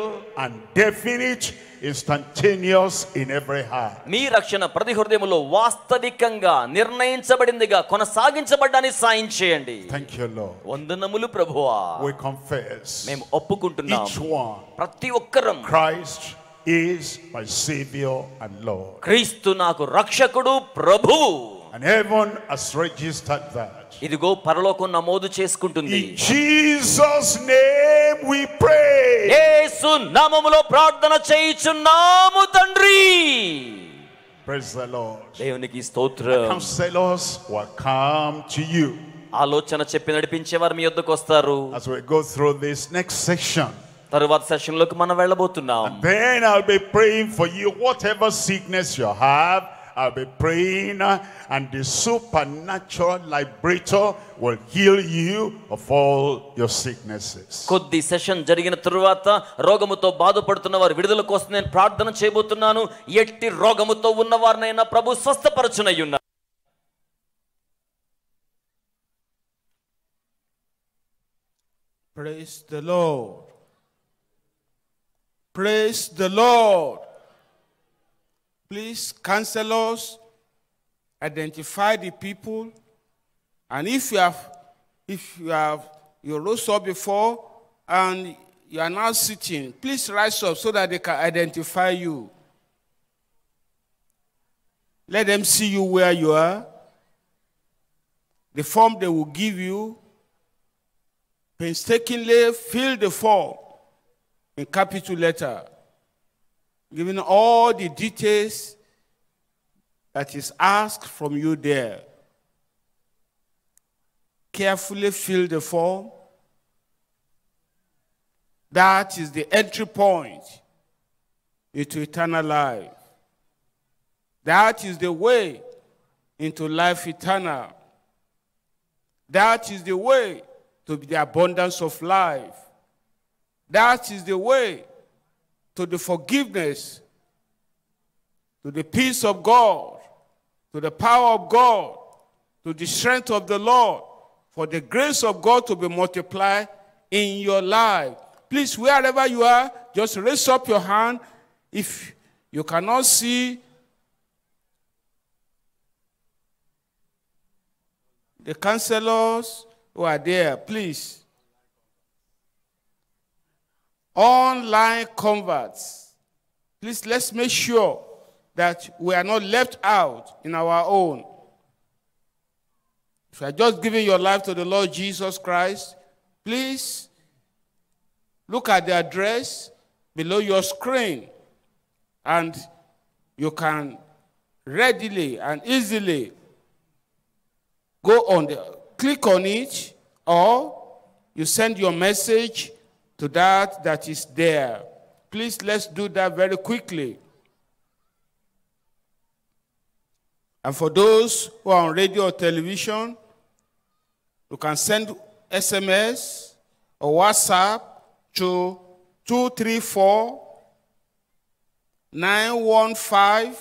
and definite, instantaneous in every heart. మీ రక్షణ ప్రతి హృదయములో వాస్తవికంగా నిర్ణయించబడిందిగా కొనసాగించబడ్డానికి సాయం చేయండి. Thank you, Lord. వందనములు ప్రభువా. We confess. మేము ఒప్పుకుంటున్నాం. Each one. ప్రతి ఒక్కరం Christ is my Savior and Lord. క్రీస్తు నాకు రక్షకుడు ప్రభువు. And heaven has registered that. ఇదిగో పరలోకం నమోదు చేసుకుంటుంది. In Jesus' name we pray. యేసు నామములో ప్రార్థన చేయుచున్నాము తండ్రి. Praise the Lord. దేవునికి స్తోత్రం. Counselors will come to you. ఆలోచన చెప్పి నడిపించేవారు మీ యొద్దకు వస్తారు. As we go through this next section. తరువాత సెషన్ లోకి మనం వెళ్ళబోతున్నాం. Then I'll be praying for you, whatever sickness you have. I'll be praying, and the supernatural liberator will heal you of all your sicknesses. కొద్ది session జరిగిన తరువాత రోగముతో బాధపడుతున్న వారి విడుదల కోసం నేను ప్రార్థన చేయబోతున్నాను. ఎట్టి రోగముతో ఉన్నవారినైనా ప్రభు స్వస్థపరచునయ్యున్నారు. Praise the Lord. Praise the Lord. Please, counselors, identify the people. And if you rose up before and you are now sitting, please rise up so that they can identify you. Let them see you where you are. The form they will give you, painstakingly fill the form in capital letter, giving all the details that is asked from you there. Carefully fill the form. That is the entry point into eternal life. That is the way into life eternal. That is the way to the abundance of life. That is the way to the forgiveness, to the peace of God, to the power of God, to the strength of the Lord, for the grace of God to be multiplied in your life. Please, wherever you are, just raise up your hand. If you cannot see the counselors who are there, please. Online converts. Please, let's make sure that we are not left out in our own. If you are just giving your life to the Lord Jesus Christ, please look at the address below your screen, and you can readily and easily go on click on it, or you send your message to that is there. Please, let's do that very quickly. And for those who are on radio or television, you can send SMS or WhatsApp to 234 915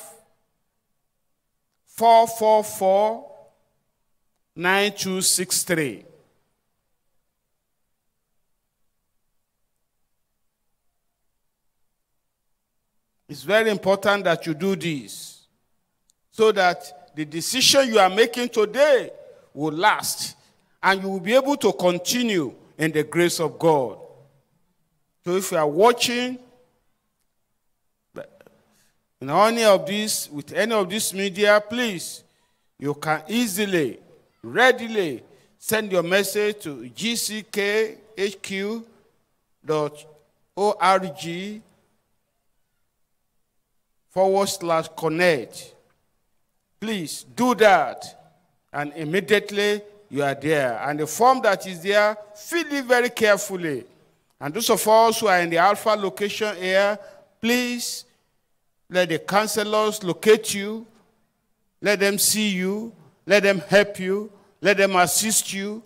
444 9263. It's very important that you do this so that the decision you are making today will last and you will be able to continue in the grace of God. So if you are watching in any of this, with any of this media, please, you can easily, readily send your message to gckhq.org/connect. Please do that, and immediately you are there. And the form that is there, fill it very carefully. And those of us who are in the Alpha location here, please let the counselors locate you. Let them see you. Let them help you. Let them assist you.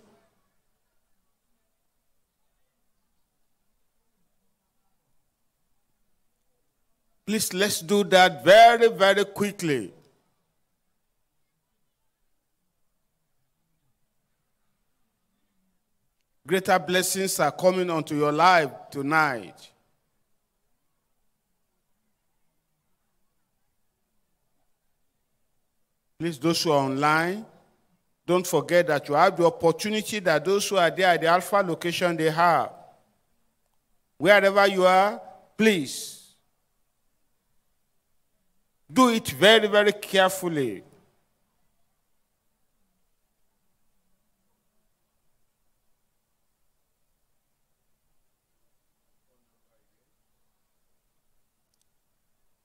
Please, let's do that very, very quickly. Greater blessings are coming onto your life tonight. Please, those who are online, don't forget that you have the opportunity that those who are there at the Alpha location, they have. Wherever you are, please, do it very, very carefully.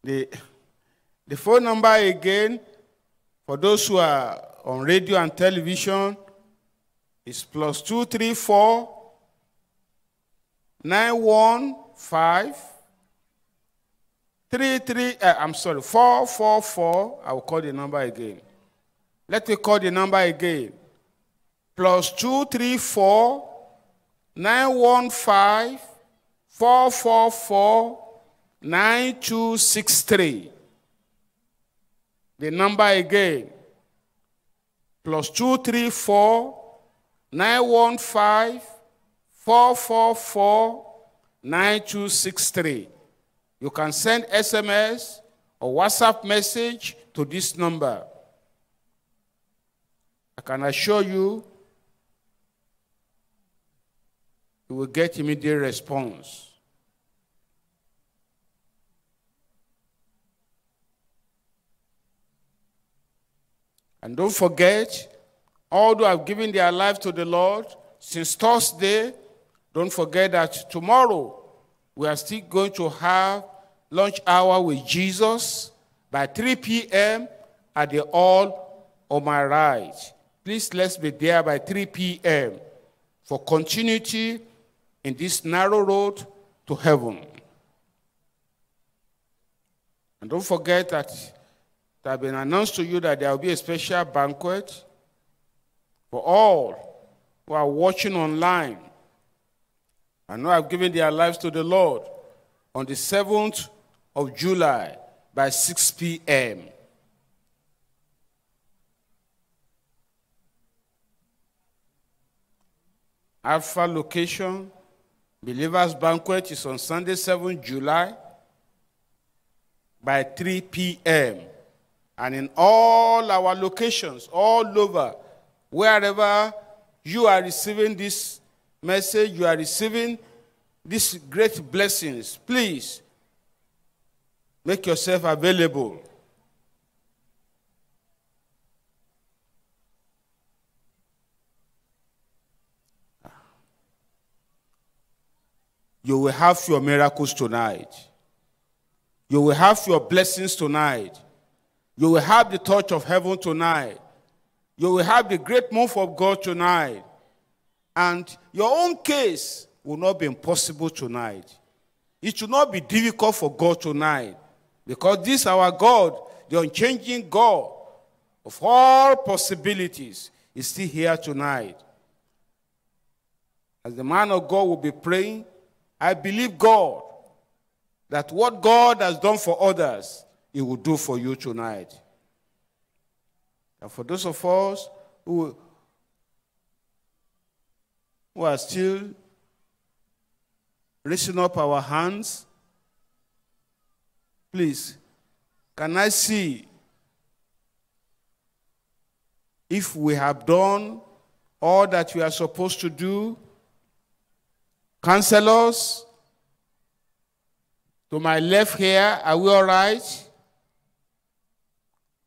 The phone number again, for those who are on radio and television, is +234 915 444. I will call the number again. Let me call the number again. +234 915 444 9263. The number again, +234 915 444 9263. You can send SMS or WhatsApp message to this number. I can assure you, you will get immediate response. And don't forget, all who have given their lives to the Lord since Thursday, don't forget that tomorrow we are still going to have lunch hour with Jesus by 3 p.m. at the Hall on my right. Please, let's be there by 3 p.m. for continuity in this narrow road to heaven. And don't forget that it has been announced to you that there will be a special banquet for all who are watching online and who have given their lives to the Lord on the 7th of July by 6 p.m. Alpha location, Believers Banquet is on Sunday, 7th July by 3 p.m. And in all our locations, all over, wherever you are receiving this message, you are receiving these great blessings, please make yourself available. You will have your miracles tonight. You will have your blessings tonight. You will have the touch of heaven tonight. You will have the great move of God tonight. And your own case will not be impossible tonight. It should not be difficult for God tonight. Because this our God, the unchanging God of all possibilities, is still here tonight. As the man of God will be praying, I believe God that what God has done for others, He will do for you tonight. And for those of us who are still raising up our hands, please, can I see if we have done all that we are supposed to do? Counselors, to my left here, are we all right?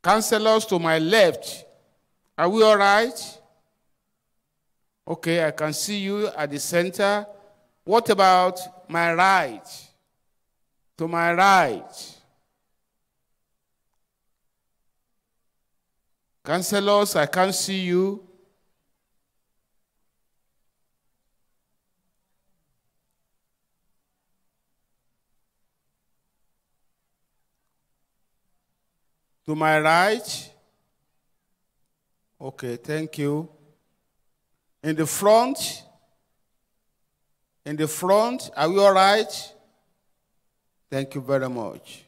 Counselors to my left, are we all right? Okay, I can see you at the center. What about my right? To my right. Counselors, I can't see you. To my right. Okay, thank you. In the front. In the front, are we all right? Thank you very much.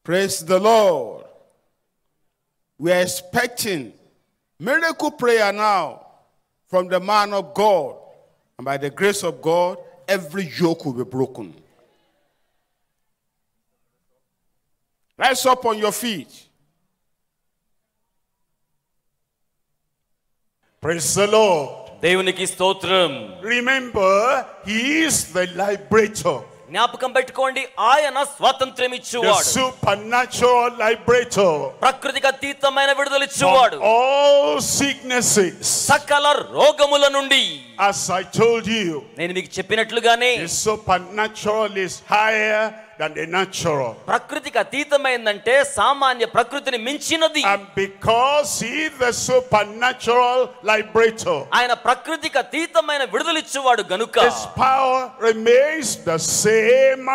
Praise the Lord. We are expecting miracle prayer now from the man of God. And by the grace of God, every yoke will be broken. Rise up on your feet. Praise the Lord. దేవునికి స్తోత్రం. Remember, he is the liberator. జ్ఞాపకం పెట్టుకోండి, ఆయన స్వాతంత్ర్యం The ఇచ్చువాడు, supernatural liberator ప్రకృతికి అతీతమైన విడుదల ఇచ్చువాడు, from all sicknesses. సకల రోగముల నుండి. As I told you, నేను మీకు చెప్పినట్లుగానే the supernatural is higher than the natural. ప్రకృతికి అతీతమైందంటే సామాన్య ప్రకృతిని మించినది. And because he is the supernatural liberator, ఆయన ప్రకృతికి అతీతమైన విడుదల ఇచ్చువాడు గనుక his power remains the same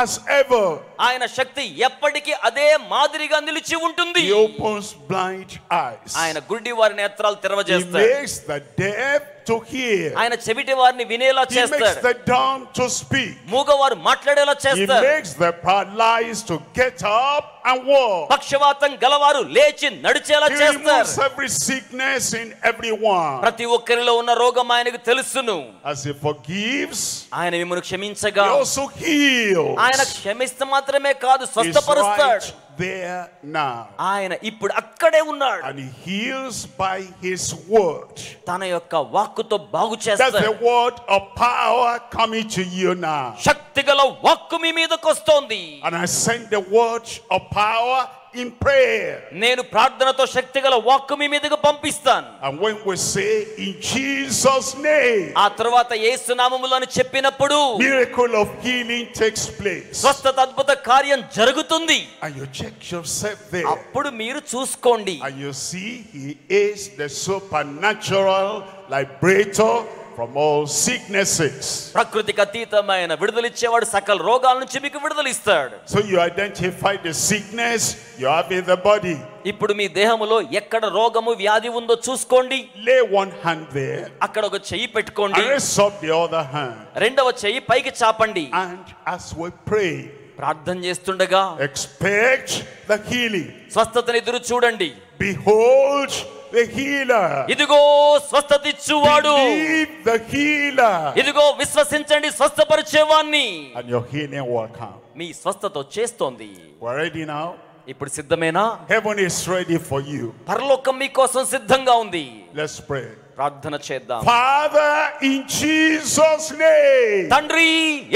as ever. ఆయన శక్తి ఎప్పటికీ అదే మాదిరిగా నిలిచి ఉంటుంది. He opens blind eyes. ఆయన గుడ్డి వారి నేత్రాలు He తెరవజేస్తాడు. makes the deaf to hear. ఆయన చెవిటి వారిని వినేలా He makes చేస్తాడు. the dumb to speak. మూగవారు మాట్లాడేలా He చేస్తాడు. makes the paralyzed to get up and walk. పక్షవాతం గలవారు లేచి నడిచేలా He చేస్తారు. removes every sickness in everyone. ప్రతి ఒక్కరిలో ఉన్న రోగం ఆయనకు తెలుసును. As he forgives, ఆయన మిమ్మల్ని he క్షమించగా also heals. ఆయన క్షమిస్తే మాత్రమే కాదు, He's స్వస్థపరుస్తాడు. right there now. ఆయన ఇప్పుడు అక్కడే ఉన్నాడు. And he heals by his word. తన యొక్క వాక్కుతో బాగు That's the చేస్తాడు. word of power coming to you now. శక్తిగల వాక్కు మీ మీదకి వస్తోంది. And I send the word of power in prayer. నేను ప్రార్థనతో శక్తిగల వాక్కు మీ మీదకి పంపిస్తాను. And when we say in Jesus' name, ఆ తరువాత యేసు నామములో అని చెప్పినప్పుడు miracle of healing takes place. స్వస్థత అద్భుత కార్యం జరుగుతుంది. And you check yourself there. అప్పుడు మీరు చూసుకోండి. And you see he is the supernatural liberator from all sicknesses. ప్రకృతికి అతీతమైన విడుదలిచ్చేవాడు సకల రోగాల నుంచి మీకు విడుదలిస్తాడు. So you identify the sickness you have in the body. ఇప్పుడు మీ దేహములో ఎక్కడ రోగము వ్యాధి ఉందో చూసుకోండి. Lay one hand there అక్కడ ఒక చెయ్యి పెట్టుకోండి. and raise up the other hand. రెండవ చెయ్యి పైకి చాపండి. And as we pray, ప్రార్థన చేస్తుండగా expect the healing. స్వస్థతను ఎదురు చూడండి. Behold the healer. ఇదిగో స్వస్థత ఇచ్చువాడు. Believe the healer. ఇదిగో విశ్వసించండి స్వస్థపరిచేవాణ్ణి. And your healing will come. మీ స్వస్థత చేస్తోంది. We're ready now. ఇప్పుడు సిద్ధమేనా? Heaven is ready for you. పరలోకం మీకోసం సిద్ధంగా ఉంది. Let's pray. ప్రార్థన చేద్దాం. Father, in Jesus' name, తండ్రి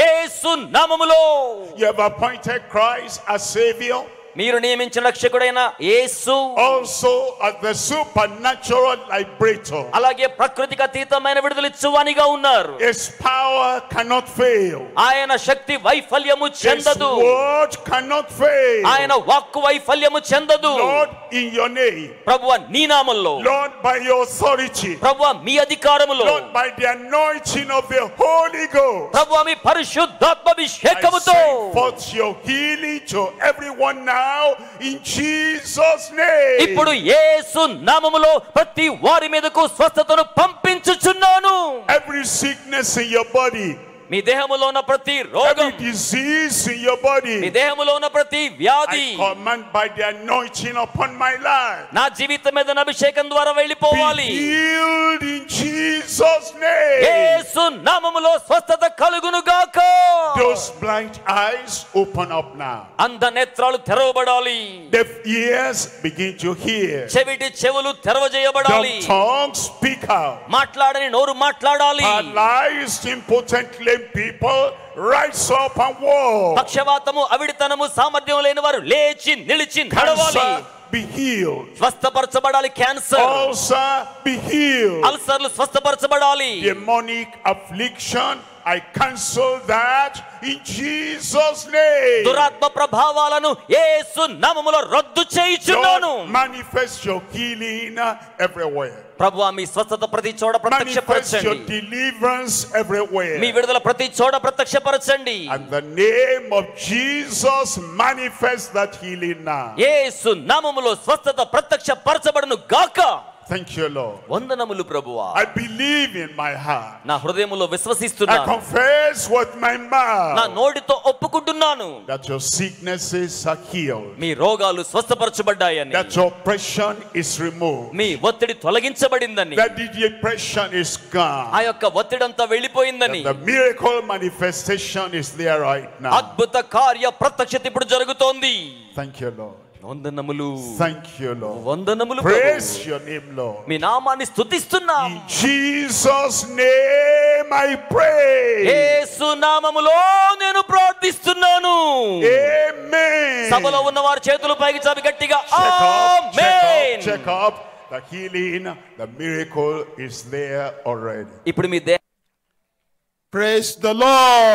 యేసు నామములో you have appointed Christ as Savior, మీరు నియమించిన రక్షకుడైన యేసు also as the supernatural liberator. అలాగే ప్రకృతికి అతీతమైన విడుదలిచ్చువానిగా ఉన్నారు. His power cannot fail. ఆయన శక్తి వైఫల్యము His చెందదు. word cannot fail. ఆయన వాక్కు వైఫల్యము చెందదు. Lord, in your name, ప్రభువా నీ నామములో, Lord, by your authority, ప్రభువా మీ అధికారములో, Lord, by the anointing of the Holy Ghost, ప్రభువా మీ పరిశుద్ధాత్మాభిషేకముతో I send forth your healing to everyone now in Jesus' name. ఇప్పుడు యేసు నామములో ప్రతి వారి మీదకు స్వస్థతను పంపించుచున్నాను. Every sickness in your body, మీ దేహములో ఉన్న ప్రతి రోగం, every disease in your body, మీ దేహములో ఉన్న ప్రతి వ్యాధి I command by the anointing upon my life, నా జీవితం మీద అభిషేకం ద్వారా వెళ్ళిపోవాలి. be healed in Jesus' name. యేసు నామములో స్వస్థత కలుగును గాక. Those blind eyes open up now. అంధ నేత్రాలు తెరవబడాలి. Deaf ears begin to hear. చెవిటి చెవులు తెరవజేయబడాలి. Dumb tongues speak out. మాట్లాడని నోరు మాట్లాడాలి. Paralyzed, impotent, lame people rise up and walk. పక్షవాతము, అవిడితనము, సామర్థ్యం లేని వారు లేచి నిలిచి నడవాలి. Cancer be healed. స్వస్థపరచబడాలి. Cancer, Ulcer be healed. అల్సర్లు స్వస్థపరచబడాలి. Demonic affliction, I cancel that in Jesus' name. దురాత్మ ప్రభావాలను యేసు నామములో రద్దు చేయుచున్నాను. Lord, manifest your healing everywhere. ప్రభువా మీ స్వస్థత ప్రతి చోట Manifest your ప్రత్యక్షపరచండి. deliverance everywhere. మీ విడుదల ప్రతి చోట ప్రత్యక్షపరచండి. And the name of Jesus manifest that healing now. యేసు నామములో స్వస్థత ప్రత్యక్షపరచబడును గాక. Thank you, Lord. వందనములు ప్రభువా. I believe in my heart. నా హృదయములో I విశ్వసిస్తున్నాను. confess with my నా mouth నోటితో ఒప్పుకుంటున్నాను. that your sicknesses are healed. మీ రోగాలు స్వస్థపరచబడ్డాయని, That your oppression is removed. మీ ఒత్తిడి తొలగించబడిందని, That the depression is gone. ఆ యొక్క ఒత్తిడంతా వెళ్ళిపోయిందని, The miracle manifestation is there right now. అద్భుత కార్య ప్రత్యక్షత ఇప్పుడు జరుగుతోంది. Thank you, Lord. వందనములు, Thank you, Lord. వందనములు Praise ప్రభువు. your name, Lord. మీ నామాన్ని స్తుతిస్తున్నాం. In Jesus' name I pray. యేసు నామములో నేను ప్రార్థిస్తున్నాను. Amen. సభలో ఉన్న వారి చేతులు పైకి చాపి గట్టిగా Check up, amen. check up. The healing, the miracle is there already. ఇప్పుడు మీ Praise the Lord.